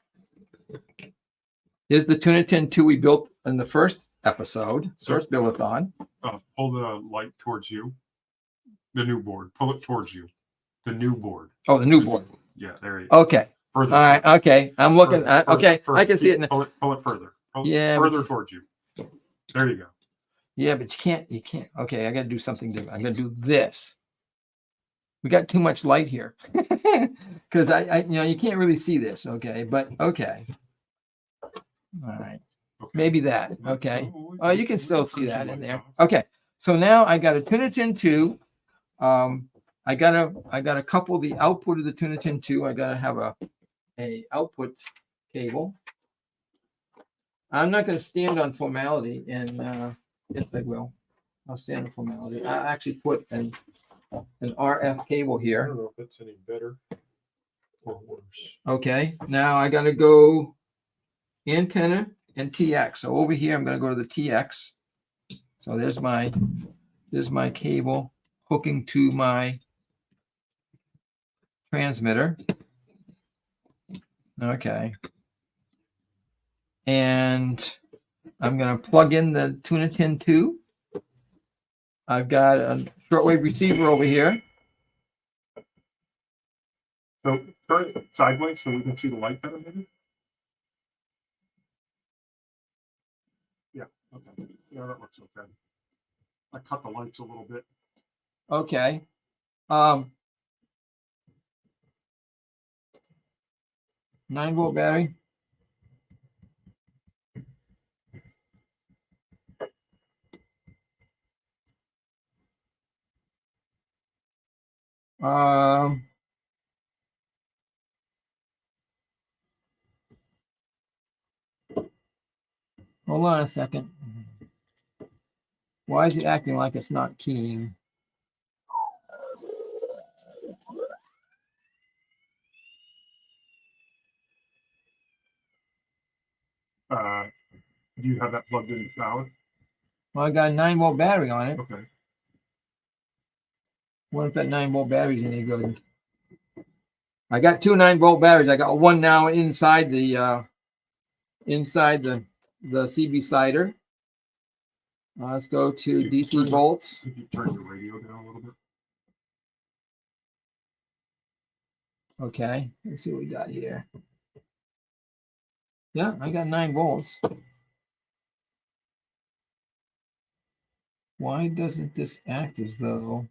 here's the Tuna Tin 2 we built in the first episode, first Buildathon. Pull the light towards you. The new board. Pull it towards you. The new board. Oh, the new board. Yeah, there you go. Okay. Further. All right. Okay. I'm looking. Further. I can see it now. Pull it further. Further towards you. There you go. Yeah, but you can't. Okay, I got to do something different. I'm going to do this. We got too much light here because you can't really see this. Okay, but okay. All right. Okay. Maybe that. Okay. Oh, you can still see that in there. Okay. So now I got a Tuna Tin 2. I gotta couple the output of the Tuna Tin 2. I gotta have a output cable. I'm not gonna stand on formality, and yes, I will. I'll stand on formality. I actually put an RF cable here. I don't know if it's any better or worse. Okay, now I gotta go antenna and TX. So over here, I'm gonna go to the TX. So there's my cable hooking to my transmitter. Okay. And I'm going to plug in the Tuna Tin 2. I've got a shortwave receiver over here. So turn it sideways so we can see the light better, maybe? Yeah, okay. Yeah, that looks okay. I cut the lights a little bit. Okay. 9-volt battery. Hold on a second. Why is it acting like it's not keying? Do you have that plugged in power? Well, I got a 9-volt battery on it. Okay. What if that 9-volt battery's any good? I got two 9-volt batteries. I got one now inside the CB cider. Let's go to DC volts. If you turn your radio down a little bit. Okay, let's see what we got here. Yeah, I got 9 volts. Why doesn't this act as though?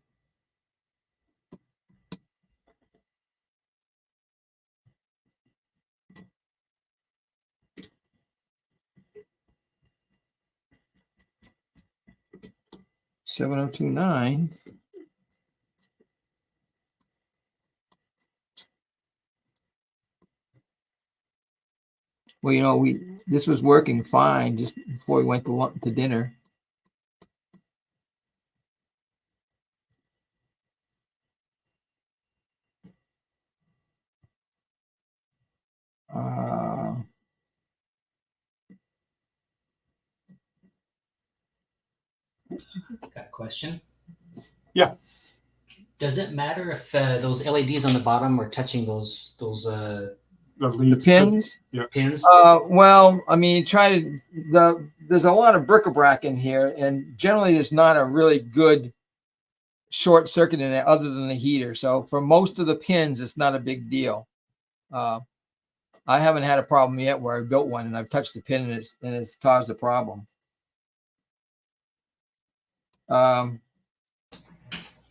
$7029. Well, you know, this was working fine just before we went to dinner. Got a question? Yeah. Does it matter if those LEDs on the bottom are touching those The pins? Yeah. pins? Well, I mean, there's a lot of bric-a-brac in here, and generally there's not a really good short circuit in it other than the heater. So for most of the pins, it's not a big deal. I haven't had a problem yet where I built one and I've touched the pin and it's caused a problem.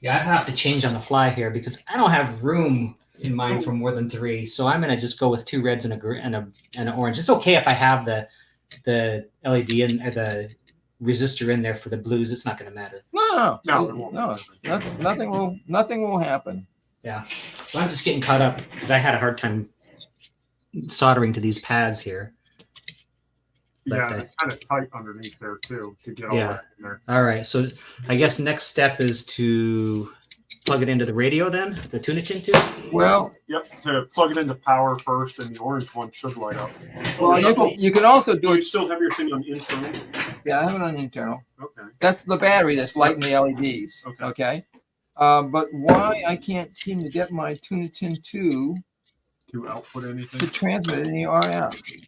Yeah, I have to change on the fly here because I don't have room in mine for more than 3. So I'm gonna just go with 2 reds and an orange. It's okay if I have the LED and the resistor in there for the blues. It's not gonna matter. No, nothing will happen. Yeah. So I'm just getting caught up because I had a hard time soldering to these pads here. Yeah, it's kind of tight underneath there too to get all that in there. All right, so I guess next step is to plug it into the radio then, the Tuna Tin tube? Well, yep, to plug it into power first, and the orange one should light up. Well, you can also do it. You it. still have your thing on internal? Yeah, I have it on internal. Okay. That's the battery that's lighting the LEDs. Okay. But why I can't seem to get my Tuna Tin 2 to output anything to transmit any RF?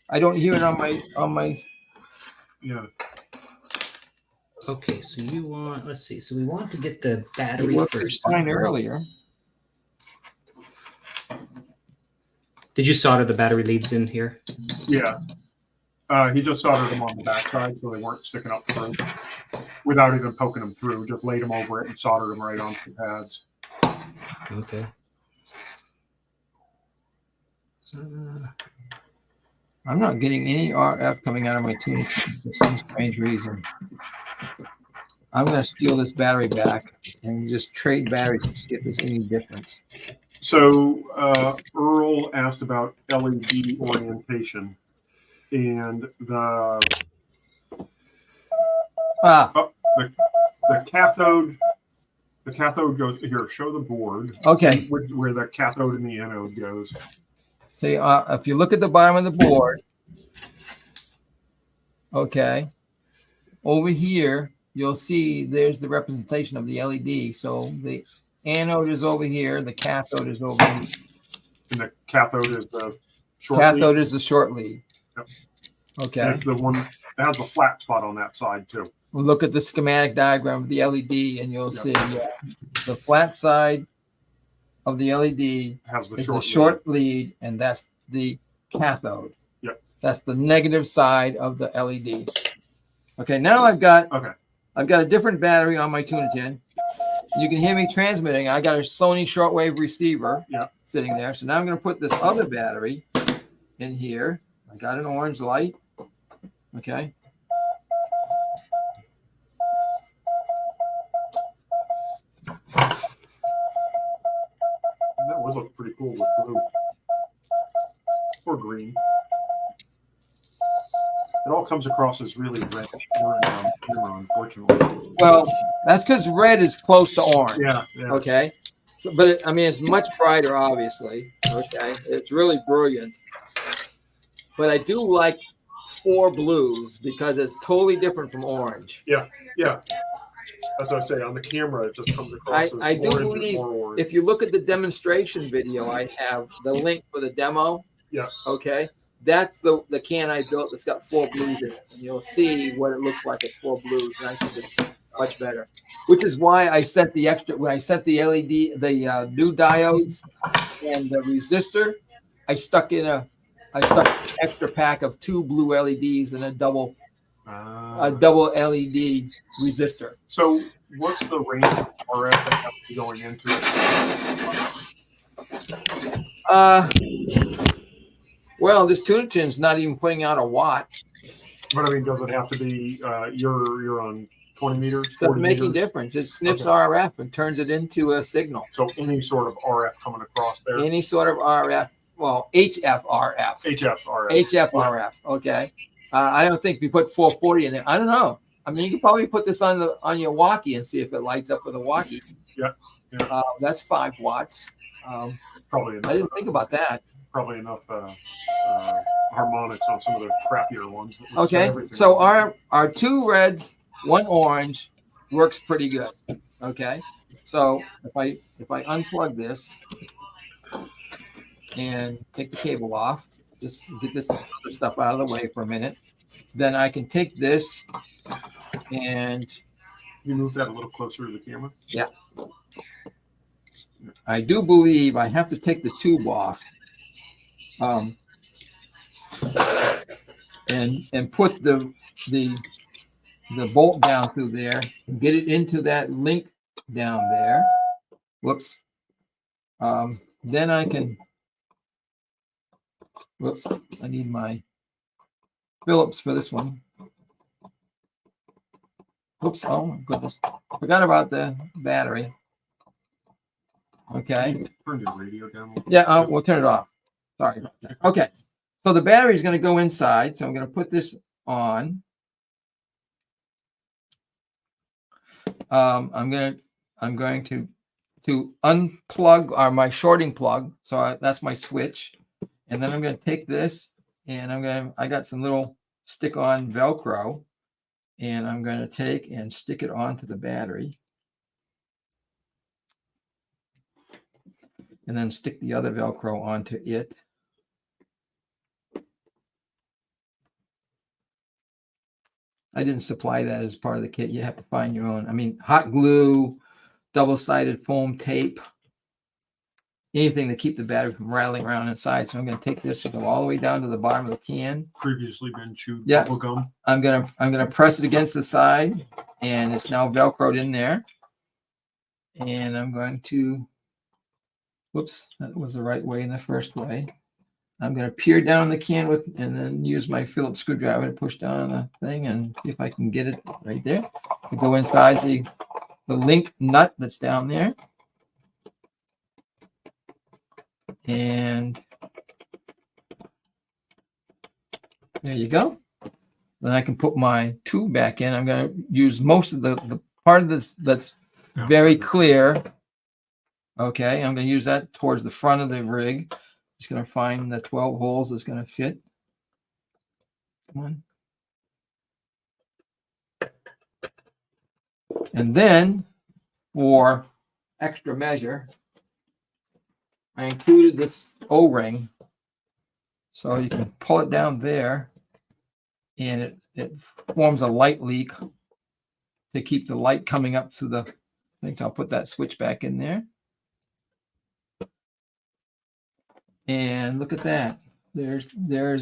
I don't hear it on my. Yeah. Okay, so you want, let's see, so we want to get the battery first. Fine earlier. Did you solder the battery leads in here? Yeah. He just soldered them on the backside so they weren't sticking up through without even poking them through. Just laid them over it and soldered them right onto the pads. Okay. I'm not getting any RF coming out of my Tuna Tin for some strange reason. I'm going to steal this battery back and just trade batteries to see if there's any difference. So Earl asked about LED orientation, and the cathode. The cathode goes here. Show the board. Okay. Where the cathode and the anode goes. See, if you look at the bottom of the board, okay, over here, you'll see there's the representation of the LED. So the anode is over here, the cathode is over here. And the cathode is the short cathode lead? is the short lead. Yep. Okay. That's the one that has a flat spot on that side, too. We'll look at the schematic diagram of the LED, and you'll see the flat side of the LED has the short lead, and that's the cathode. Yep. That's the negative side of the LED. Okay, now I've got a different battery on my Tuna Tin. You can hear me transmitting. I got a Sony shortwave receiver sitting there. So now I'm going to put this other battery in here. I got an orange light. Okay. That would look pretty cool with blue or green. It all comes across as really red camera, unfortunately. Well, that's because red is close to orange. Yeah. Okay. So, but I mean, it's much brighter, obviously. Okay. It's really brilliant. But I do like 4 blues because it's totally different from orange. Yeah. As I say, on the camera, it just comes across as I do believe if you look at the demonstration video, I have the link for the demo. Yeah. Okay. That's the can I built that's got 4 blues in it. And you'll see what it looks like at 4 blues. And I think it's much better. Which is why I sent the extra, when I sent the LED, the new diodes and the resistor, I stuck an extra pack of 2 blue LEDs and a double LED resistor. So what's the range of RF that has to be going into it? Well, this Tuna Tin's not even putting out a watt. But I mean, does it have to be you're on 20 meters? Doesn't make any difference. It snips RF and turns it into a signal. So any sort of RF coming across there? Any sort of RF. well, HFRF. HFRF. HFRF. Okay. I don't think we put 440 in there. I don't know. I mean, you could probably put this on your walkie and see if it lights up with a walkie. Yeah. Yeah. That's 5 watts. Probably enough. I didn't think about that. Probably enough harmonics on some of those crappier ones. That would set Okay. everything So up. our 2 reds, 1 orange works pretty good. Okay. So if I unplug this and take the cable off, just get this other stuff out of the way for a minute, then I can take this and You move that a little closer to the camera. yeah. I do believe I have to take the tube off, and put the bolt down through there and get it into that link down there. Whoops. Then I can. Whoops. I need my Phillips for this one. Oops. Oh my goodness. Forgot about the battery. Okay. Turn your radio down a little. Yeah, we'll turn it off. Sorry about that. Okay. So the battery is going to go inside. So I'm going to put this on. I'm going to unplug my shorting plug. So that's my switch. And then I'm going to take this and I got some little stick-on Velcro, and I'm going to take and stick it onto the battery. And then stick the other Velcro onto it. I didn't supply that as part of the kit. You have to find your own. I mean, hot glue, double-sided foam tape, anything to keep the battery from rattling around inside. So I'm going to take this and go all the way down to the bottom of the can. Previously been chewed Yeah. bubble gum. I'm gonna press it against the side, and it's now Velcroed in there. And I'm going to. Whoops, that was the right way in the first way. I'm going to peer down the can and then use my Phillips screwdriver to push down on the thing and see if I can get it right there. To go inside the link nut that's down there. And there you go. Then I can put my tube back in. I'm going to use most of the part of this that's very clear. Okay, I'm going to use that towards the front of the rig. Just going to find the 12 holes that's going to fit. Come on. And then for extra measure, I included this O-ring. So you can pull it down there, and it forms a light leak to keep the light coming up through the thing. So I'll put that switch back in there. And look at that. There's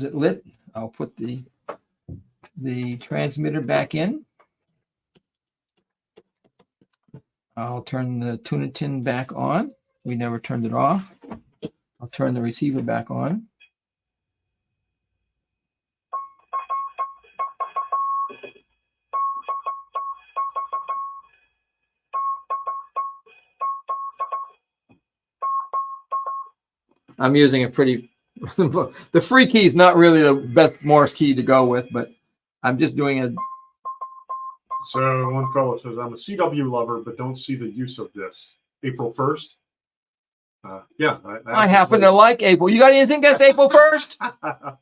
it lit. I'll put the transmitter back in. I'll turn the Tuna Tin back on. We never turned it off. I'll turn the receiver back on. I'm using a pretty, the free key is not really the best Morse key to go with, but I'm just doing a. So one fellow says, I'm a CW lover, but don't see the use of this. April 1st. Yeah. I happen to like April. You got anything against April 1st?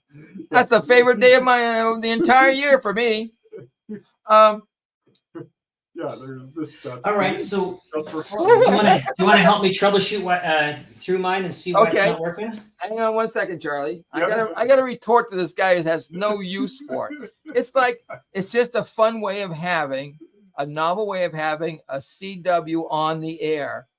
That's the favorite day of the entire year for me. Yeah, there's this. All right, so do you want to help me troubleshoot through mine and see why it's not working? Hang on one second, Charlie. I gotta retort to this guy who has no use for it. It's just a fun way of having a novel way of having a CW on the air.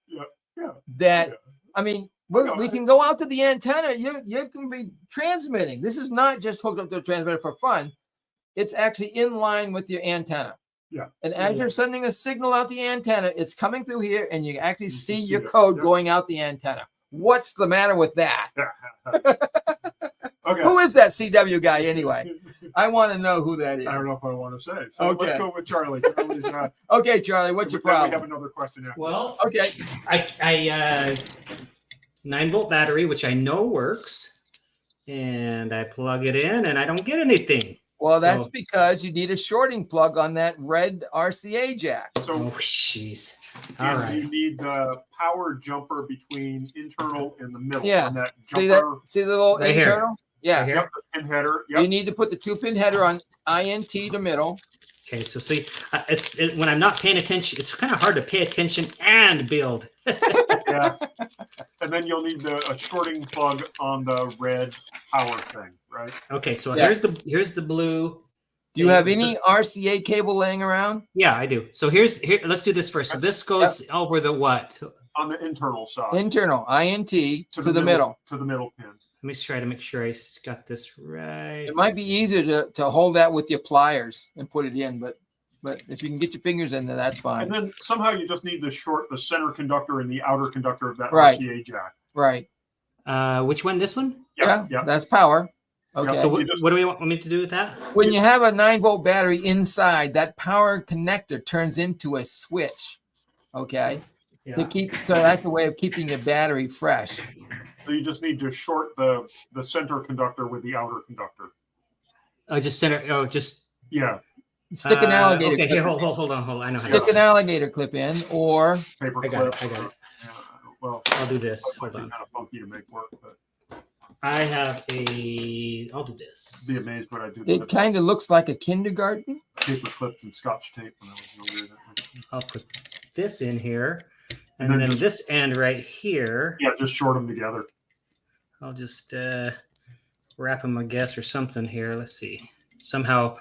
I mean, we can go out to the antenna. You can be transmitting. This is not just hooked up to a transmitter for fun. It's actually in line with your antenna. Yeah. And as you're sending a signal out the antenna, it's coming through here, and you actually see your code going out the antenna. What's the matter with that? Okay. Who is that CW guy anyway? I want to know who that is. I don't know if I want to say. So let's go with Charlie. Charlie's okay, Charlie, what's your problem? We have another question after. Well, okay. 9-volt battery, which I know works. And I plug it in and I don't get anything. Well, So- that's because you need a shorting plug on that red RCA jack. So Oh, jeez. All and right. you need the power jumper between internal and the middle. Yeah. On that See that? jumper. See the little Right here. internal? Yeah. Right here? Yep, the pin header. You Yep. need to put the 2-pin header on INT to middle. Okay, so see, when I'm not paying attention, it's kind of hard to pay attention and build. Yeah. And then you'll need a shorting plug on the red power thing, right? Okay, so Yeah. here's the blue. Do you have thing. any RCA cable laying around? Yeah, I do. So here. Let's do this first. So this goes over the what? On the internal side. Internal INT to the middle. To the middle pin. Let me try to make sure I got this right. It might be easier to hold that with your pliers and put it in, but if you can get your fingers in there, that's And fine. then somehow you just need the center conductor and the outer conductor of that Right. RCA jack. Right. Which one? This one? Yeah. Yeah. That's power. Okay. So you just- what do we want me to do with that? when you have a 9-volt battery inside, that power connector turns into a switch. Okay. To keep, so that's a way of keeping the battery fresh. So you just need to short the center conductor with the outer conductor. Just center. Oh, just Yeah. Stick an alligator. Okay, clip here, in. hold on. I know how to Stick do an alligator clip in, or Paper I got clip. it. Yeah, well, I'll do this. that might Hold be on. kind of funky to make work, but I have I'll do this. be amazed what I do. it kind of looks like a kindergarten. Paper clips and Scotch tape when I was younger. I'll put this in here, And and then then just- this end right here. Yeah, just short them together. I'll just wrap them, I guess, or something here. Let's see. Somehow,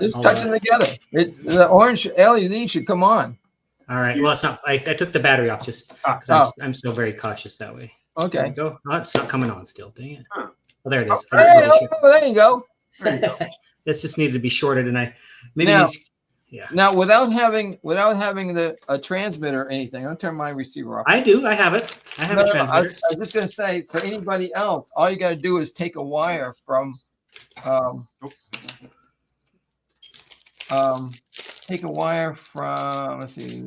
Just I'll, touch them together. The orange LED should come on. all right. Well, it's not. I took the battery off just because Oh. I'm still very cautious that way. There Okay. you go. Oh, it's not coming on still. Dang it. Huh. Oh, there it is. I Hey, just needed to there you go. There you go. this just needed to be shorted, and I maybe Now- these. Yeah, Now, without having a transmitter or anything, I'm gonna turn my receiver off. I do. I have it. I have No, a no, transmitter. I was just gonna say, for anybody else, all you gotta do is take a wire from, take a wire from. Let's see.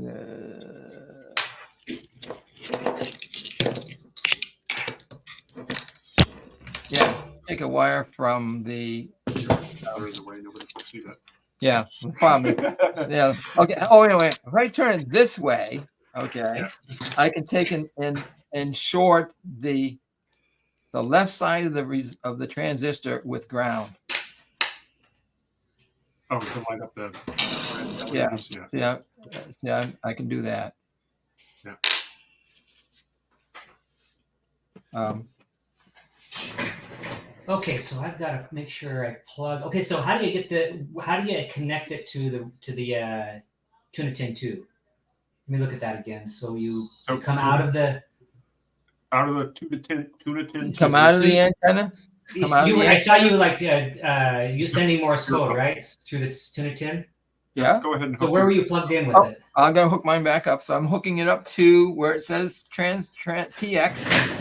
Yeah, take a wire from the. Out of the way, nobody can see that. Yeah, the problem is yeah. Okay. Oh, wait. If I turn it this way, okay, I can take and short the left side of the transistor with ground. Oh, to light up the. Yeah. Yeah. I can do that. Yeah. Okay, so I've got to make sure I plug. Okay, so how do you connect it to the Tuna Tin 2? Let me look at that again. So you come out of the Tuna Tin. Come out of the antenna. Come out of the I saw you like you sending Morse code, right? Through the Tuna Tin. Yeah. Go ahead and. So where were you plugged in with Oh. it? I'm gonna hook mine back up. So I'm hooking it up to where it says TX.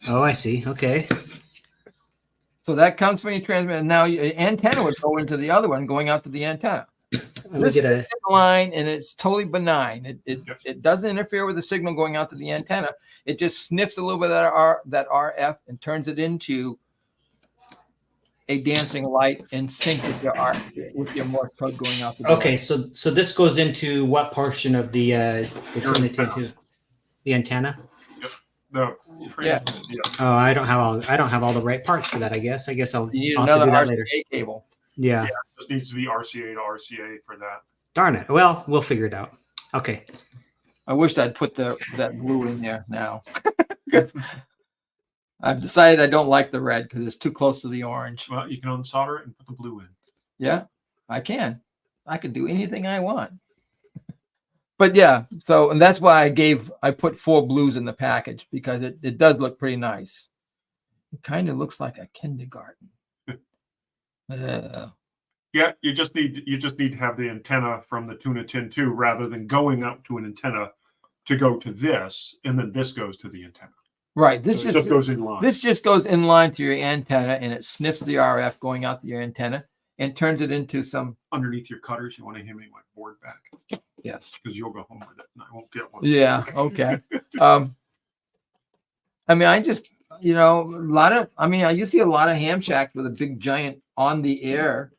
Oh, I see. Okay. So that comes from your transmitter. Now your antenna would go into the other one, going out to the antenna. Let me This get is a line, and it's totally benign. It doesn't interfere with the signal going out to the antenna. It just sniffs a little bit of that RF and turns it into a dancing light in sync with your Morse code going out the door. Okay, so this goes into what portion of the Tuna Tin 2? The antenna? No. Yeah. Oh, I don't have all the right parts for that. I guess I'll You need I'll have to another do that RCA later. cable. Yeah. This needs to be RCA to RCA for that. Darn it. Well, we'll figure it out. Okay. I wish I'd put that blue in there now. I've decided I don't like the red because it's too close to the orange. Well, you can unsolder it and put the blue in. Yeah, I can. I can do anything I want. But yeah, and that's why I put 4 blues in the package because it does look pretty nice. It kind of looks like a kindergarten. Yeah, you just need to have the antenna from the Tuna Tin 2 rather than going out to an antenna to go to this, and then this goes to the antenna. Right. This So it just goes in line. This just goes in line to your antenna, and it sniffs the RF going out to your antenna and turns it into some. Underneath your cutters, you want to hand me my board back. Yes. because you'll go home with it, and I won't get one. Yeah. Okay. I mean, I just, you know, you see a lot of ham shacks with a big giant on the air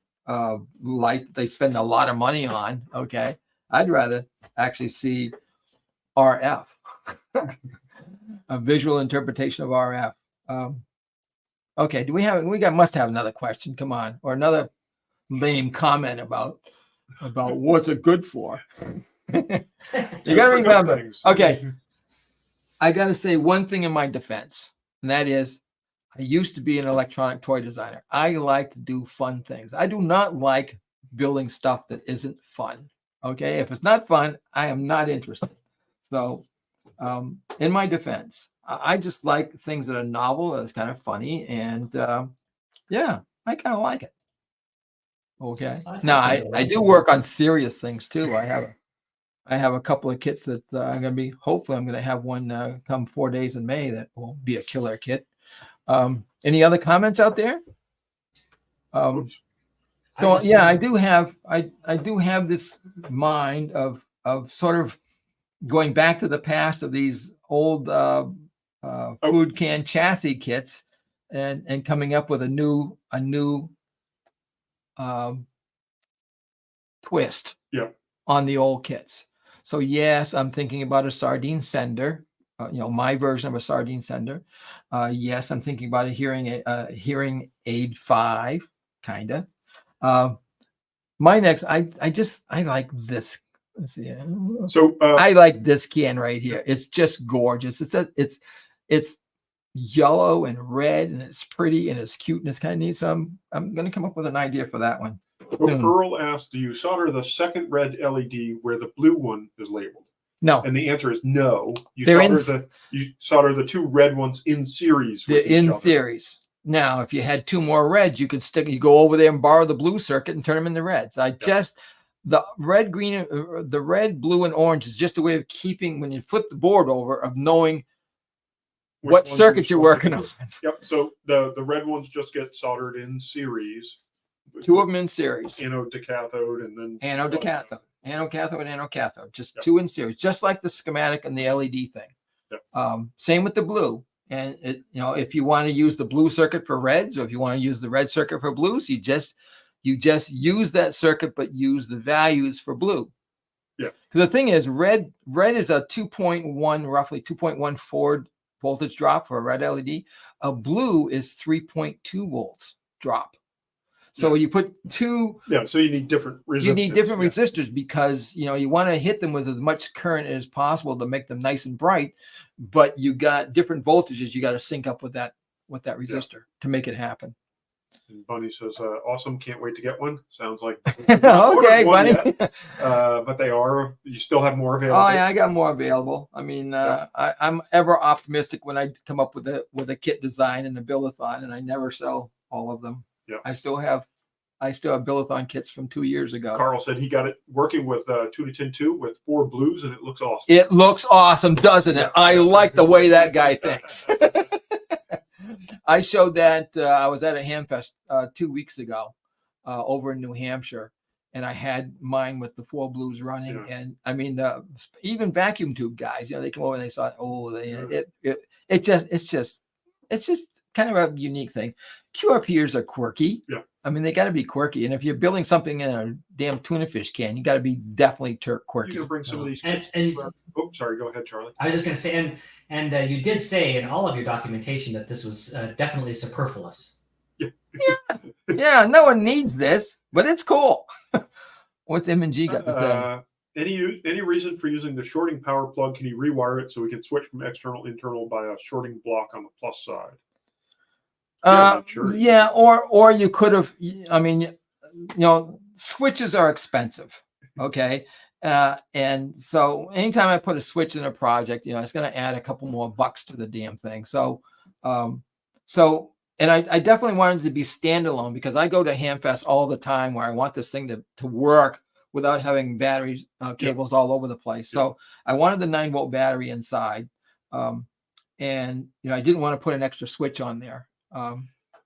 light that they spend a lot of money on. Okay. I'd rather actually see RF, a visual interpretation of RF. Okay. Must have another question. Come on. Or another lame comment about what's it good for. You gotta remember. Okay. I got to say one thing in my defense, and that is I used to be an electronic toy designer. I like to do fun things. I do not like building stuff that isn't fun. Okay. If it's not fun, I am not interested. So, in my defense, I just like things that are novel, that's kind of funny. And yeah, I kind of like it. Okay. Now, I do work on serious things too. I have a couple of kits that I'm going to have one come 4 days in May that will be a killer kit. Any other comments out there? So yeah, I do have this mind of sort of going back to the past of these old food can chassis kits and coming up with a new twist on the old kits. So yes, I'm thinking about a sardine sender, my version of a sardine sender. Yes, I'm thinking about a hearing aid 5, kind of. My next, I like this. Let's see. So I like this can right here. It's just gorgeous. It's yellow and red, and it's pretty and it's cute and it's kind of neat. So I'm going to come up with an idea for that one. Earl asked, do you solder the second red LED where the blue one is labeled? No. And the answer is no. You solder the two red ones in series. They're in series. Now, if you had two more reds, you go over there and borrow the blue circuit and turn them into reds. The red, green, the red, blue, and orange is just a way of keeping, when you flip the board over, of knowing what circuit you're working on. Yep. So the red ones just get soldered in series. Two of them in series. Anode to cathode, and then anode to cathode. Anode cathode and anode cathode. Just two in series, just like the schematic and the LED thing. Yep. Same with the blue. And if you want to use the blue circuit for reds, or if you want to use the red circuit for blues, you just use that circuit, but use the values for blue. Yeah. The thing is, red is a 2.1, roughly 2.14 voltage drop for a red LED. A blue is 3.2 volts drop. So you put two. Yeah. So you need different resistors. You need different resistors because you want to hit them with as much current as possible to make them nice and bright, but you got different voltages. You got to sync up with that resistor to make it happen. And Bunny says, "Awesome! Can't wait to get one." Sounds like okay, Bunny. But you still have more available. Oh yeah, I got more available. I mean, I'm ever optimistic when I come up with a kit design in the Buildathon, and I never sell all of them. Yeah. I still have Buildathon kits from 2 years ago. Carl said he got it working with Tuna Tin 2 with 4 blues, and it looks awesome. It looks awesome, doesn't it? I like the way that guy thinks. I showed that I was at a Hamfest 2 weeks ago over in New Hampshire, and I had mine with the 4 blues running. Yeah. And I mean, even vacuum tube guys, they come over and they saw, it's just kind of a unique thing. QRPers are quirky. Yeah. I mean, they got to be quirky. And if you're building something in a damn tuna fish can, you got to be definitely quirky. You can bring some of these. Sorry, go ahead, Charlie. I was just going to say, and you did say in all of your documentation that this was definitely superfluous. Yeah. No one needs this, but it's cool. What's M&G got to say? Any reason for using the shorting power plug? Can you rewire it so we can switch from external internal by a shorting block on the plus side? Sure. Yeah, or you could have. I mean, switches are expensive. Okay, and so anytime I put a switch in a project, it's going to add a couple more bucks to the damn thing. So, and I definitely wanted it to be standalone because I go to Hamfest all the time where I want this thing to work without having batteries cables all over the place. So I wanted the 9-volt battery inside, and I didn't want to put an extra switch on there.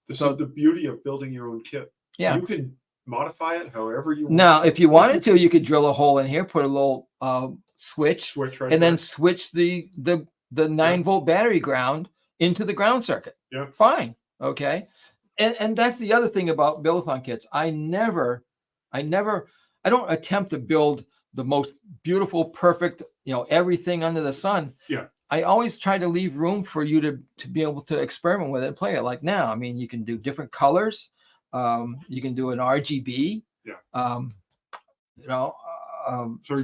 This is the beauty of building your own kit. Yeah. You can modify it however you want. Now, if you wanted to, you could drill a hole in here, put a little switch, Switch right and then there. switch the 9-volt battery ground into the ground circuit. Yeah. Fine. Okay. And that's the other thing about Buildathon kits. I don't attempt to build the most beautiful, perfect, everything under the sun. Yeah. I always try to leave room for you to be able to experiment with it and play it. Like now, I mean, you can do different colors. You can do an RGB. Yeah. So are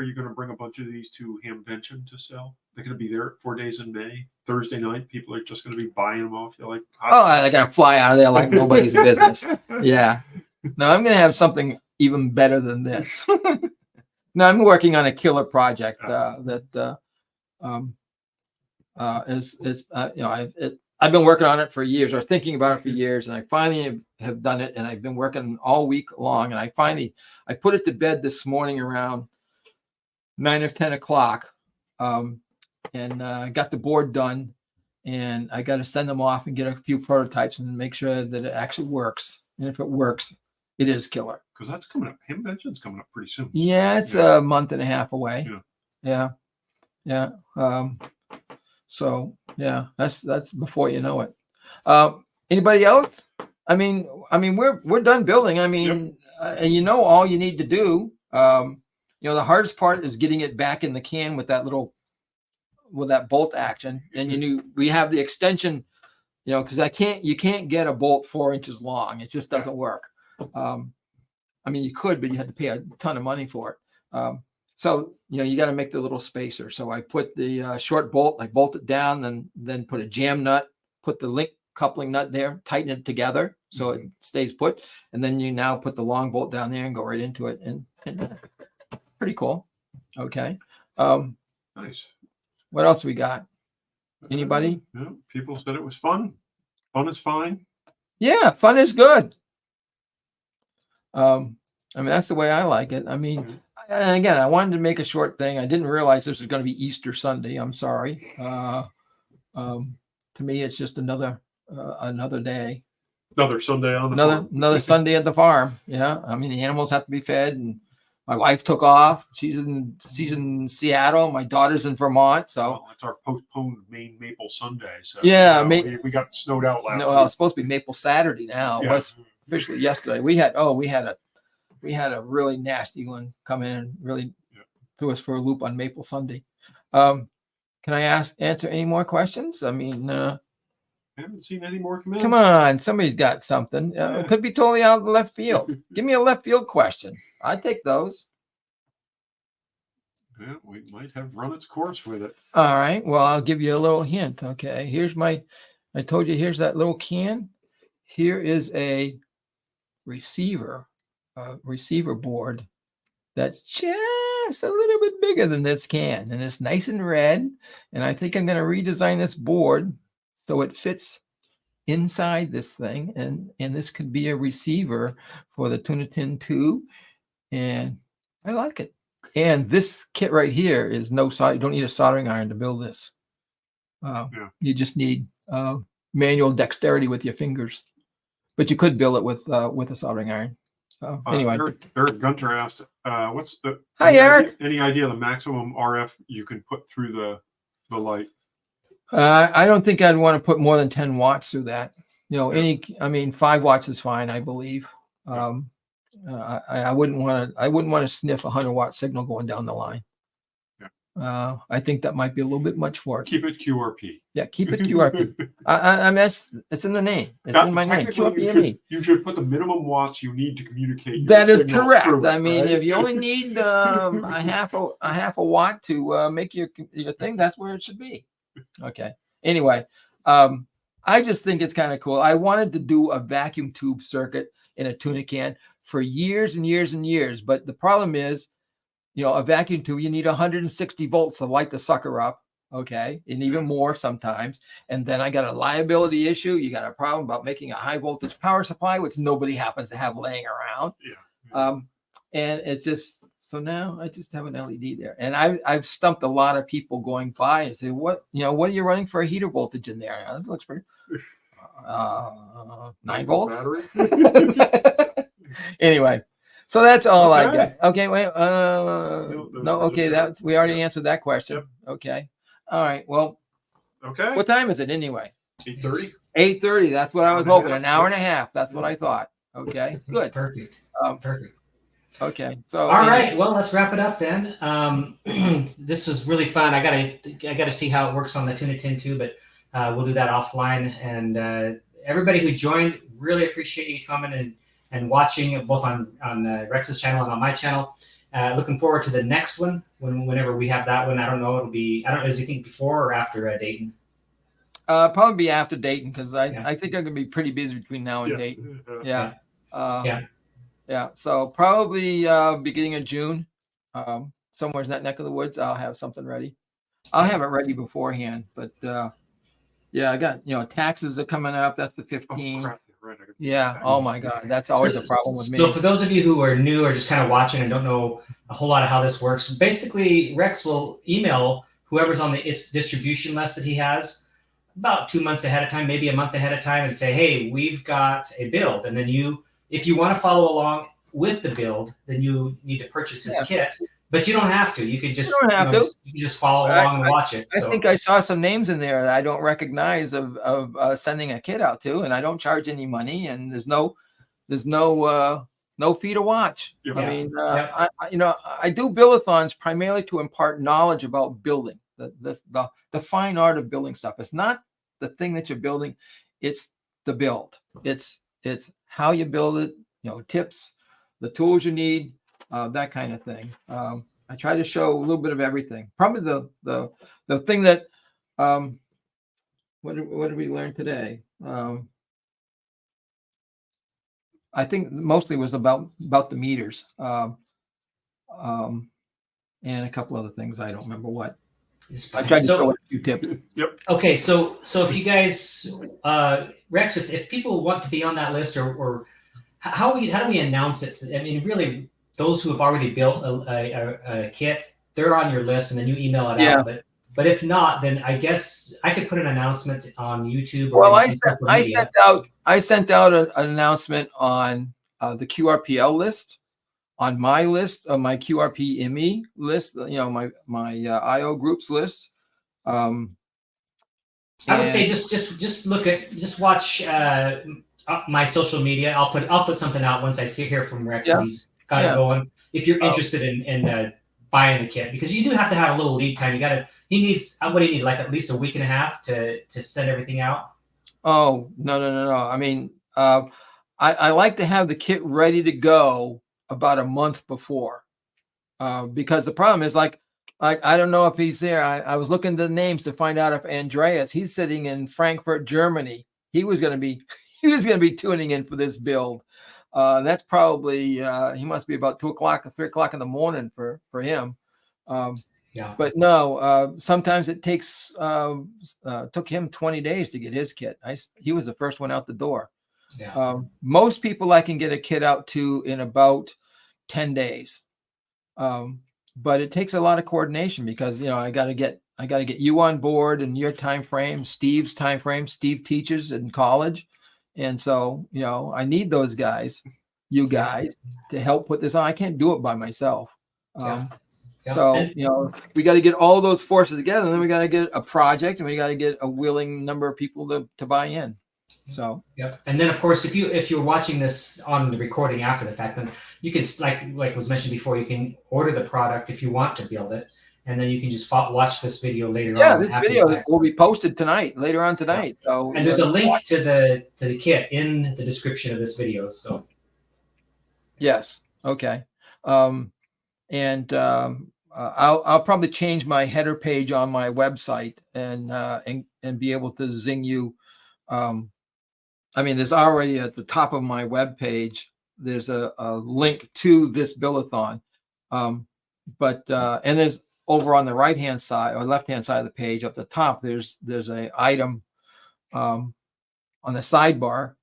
you going to bring a bunch of these to Hamvention to sell? They're going to be there 4 days in May. Thursday night, people are just going to be buying them off. You're like, I got to fly out of there like nobody's business. Yeah. No, I'm going to have something even better than this. No, I'm working on a killer project I've been working on it for years, or thinking about it for years, and I finally have done it, and I've been working all week long, and I put it to bed this morning around 9 or 10 o'clock, and got the board done, and I got to send them off and get a few prototypes and make sure that it actually works. And if it works, it is killer. Because that's coming up. Hamvention's coming up pretty soon. Yeah, it's a month and a half away. Yeah. So yeah, that's before you know it. Anybody else? I mean, we're done building. I mean, and all you need to do. The hardest part is getting it back in the can with that bolt action. And we have the extension, because you can't get a bolt 4 inches long. It just doesn't work. I mean, you could, but you had to pay a ton of money for it. So, you got to make the little spacer. So I put the short bolt, I bolt it down, then put a jam nut, put the link coupling nut there, tighten it together so it stays put. And then you now put the long bolt down there and go right into it. And pretty cool. Okay. Nice. What else we got? Anybody? Yeah, people said it was fun. Fun is fine. Yeah, fun is good. That's the way I like it. I mean, and again, I wanted to make a short thing. I didn't realize this was going to be Easter Sunday. I'm sorry. To me, it's just another day. Another Sunday on the farm. Another Sunday at the farm. Yeah. I mean, the animals have to be fed, and my wife took off. She's in Seattle. My daughter's in Vermont. So it's our postponed Maine Maple Sunday. So yeah, we got snowed out last week. It's supposed to be Maple Saturday now. It was officially yesterday. We had a really nasty one come in and really threw us for a loop on Maple Sunday. Can I answer any more questions? I mean, I haven't seen any more come in. Come on, somebody's got something. It could be totally out of the left field. Give me a left field question. I take those. Yeah, we might have run its course with it. All right. Well, I'll give you a little hint. Okay. I told you, here's that little can. Here is a receiver board that's just a little bit bigger than this can, and it's nice and red. And I think I'm going to redesign this board so it fits inside this thing, and this could be a receiver for the Tuna Tin 2, and I like it. And this kit right here is no solder. You don't need a soldering iron to build this. You just need manual dexterity with your fingers, but you could build it with a soldering iron. Anyway, Eric Gunter asked, "What's the Eric? Any idea the maximum RF you can put through the light?" I don't think I'd want to put more than 10 watts through that. 5 watts is fine, I believe. I wouldn't want to sniff a 100-watt signal going down the line. I think that might be a little bit much for it. Keep it QRP. Yeah, keep it QRP. It's in the name. It's in my name. QRP. You should put the minimum watts you need to communicate. That is correct. If you only need a half a watt to make your thing, that's where it should be. Okay. Anyway, I just think it's kind of cool. I wanted to do a vacuum tube circuit in a tuna can for years and years and years, but the problem is, a vacuum tube, you need 160 volts to light the sucker up, okay, and even more sometimes. And then I got a liability issue. You got a problem about making a high voltage power supply, which nobody happens to have laying around. And it's just, so now I just have an LED there. And I've stumped a lot of people going by and say, what are you running for a heater voltage in there? This looks pretty. 9 volt. Battery. Anyway, so that's all I Okay. got. Okay, wait. Those No, questions okay, are- that's we already Yep. answered that question. Yep. Okay. All right. Well, Okay. what time is it anyway? 8:30. 8:30. That's what I was Hour and a hoping. half. An hour and a half. That's what I thought. Okay. Good. Perfect. Um, Perfect. okay. So All right. Well, let's wrap it up then. This was really fun. I gotta see how it works on the Tuna Tin too, but we'll do that offline. And everybody who joined, really appreciate you coming and watching both on Rex's channel and on my channel. Looking forward to the next one whenever we have that one. I don't know. It'll be, I don't know, does you think before or after Dayton? Probably be after Dayton because Yeah. I think I'm gonna be pretty busy between now and Yeah. Dayton. Yeah. Yeah. Yeah. Yeah. So probably beginning of June, somewhere in that neck of the woods, I'll have something ready. I'll have it ready beforehand, but yeah, I got taxes are coming up. That's the Oh, 15th. crap. Right. I gotta be Yeah. back. Oh my God, that's always a problem with me. So for those of you who are new or just kind of watching and don't know a whole lot of how this works, basically Rex will email whoever's on the distribution list that he has about 2 months ahead of time, maybe a month ahead of time, and say, hey, we've got a build. And then if you want to follow along with the build, then you need to purchase his kit. But you don't have to. You could just, You don't have to. just follow along and watch it. I think I saw some names in there that I don't recognize of sending a kit out to, and I don't charge any money, and there's no fee to watch. Yeah. I mean, Yeah. I do build-a-thons primarily to impart knowledge about building, the fine art of building stuff. It's not the thing that you're building; it's the build. It's how you build it. Tips, the tools you need, that kind of thing. I try to show a little bit of everything. Probably the thing that what did we learn today? I think mostly was about the meters, and a couple other things. I don't remember what. I tried to show a few tips. Yep. Okay, so if you guys, Rex, if people want to be on that list, or how do we announce it? I mean, really, those who have already built a kit, they're on your list, and then you email it out. But if not, then I guess I could put an announcement on YouTube. Or Well, I sent out an announcement on the QRPL list, on my list, on my QRP ME list. My IO groups list. I would say just watch my social media. I'll put something out once I hear from Rex. Yeah. He's got it going. If you're interested in buying the kit, because you do have to have a little lead time. He needs what do you need? Like at least a week and a half to send everything out. Oh, no. I mean, I like to have the kit ready to go about a month before, because the problem is like I don't know if he's there. I was looking at the names to find out if Andreas, he's sitting in Frankfurt, Germany. He was going to be tuning in for this build. That's probably he must be about 2 o'clock or 3 o'clock in the morning for him. Yeah. But no, sometimes it took him 20 days to get his kit. He was the first one out the door. Yeah. Most people I can get a kit out to in about 10 days. But it takes a lot of coordination because, I got to get you on board and your time frame, Steve's time frame. Steve teaches in college. And so, I need those guys, you guys, to help put this on. I can't do it by myself. So, we got to get all those forces together, and then we got to get a project, and we got to get a willing number of people to buy in. So, yep. And then of course, if you're watching this on the recording after the fact, then you can, like was mentioned before, you can order the product if you want to build it, and then you can just watch this video later on. Yeah, this video will be posted later on tonight. Yeah. So, and there's a link to the kit in the description of this video. So, yes, okay, and I'll probably change my header page on my website and be able to zing you. I mean, there's already at the top of my web page, there's a link to this Buildathon. But there's over on the right-hand side or left-hand side of the page up the top, there's a item on the sidebar.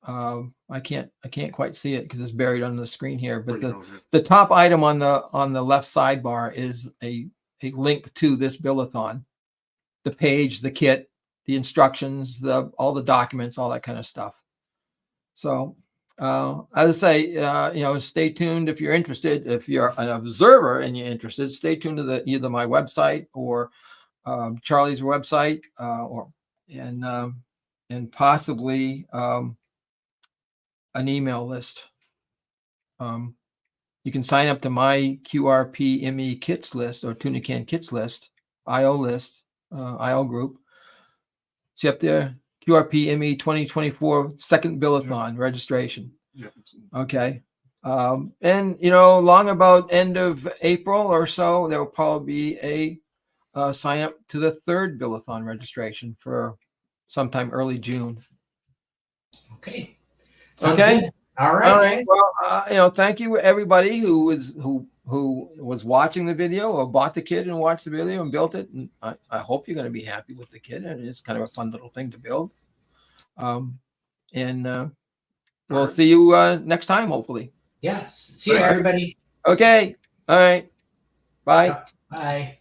I can't quite see it because it's buried under the screen here. But the top item on the left sidebar is a link to this Buildathon, the page, the kit, the instructions, all the documents, all that kind of stuff. So I would say, stay tuned if you're interested. If you're an observer and you're interested, stay tuned to either my website or Charlie's website, and possibly an email list. You can sign up to my QRP ME kits list or Tuna Can kits list, IO list, IO group. See up there, QRP ME 2024 second Buildathon registration. Yeah. Okay. And long about end of April or so, there will probably be a sign up to the third Buildathon registration for sometime early June. Okay. Sounds Okay. good. All right. Guys. Well, thank you everybody who was watching the video or bought the kit and watched the video and built it. And I hope you're going to be happy with the kit. And it's kind of a fun little thing to build. We'll see you next time, hopefully. Yeah. See you, everybody. Okay. All right. Bye. Bye.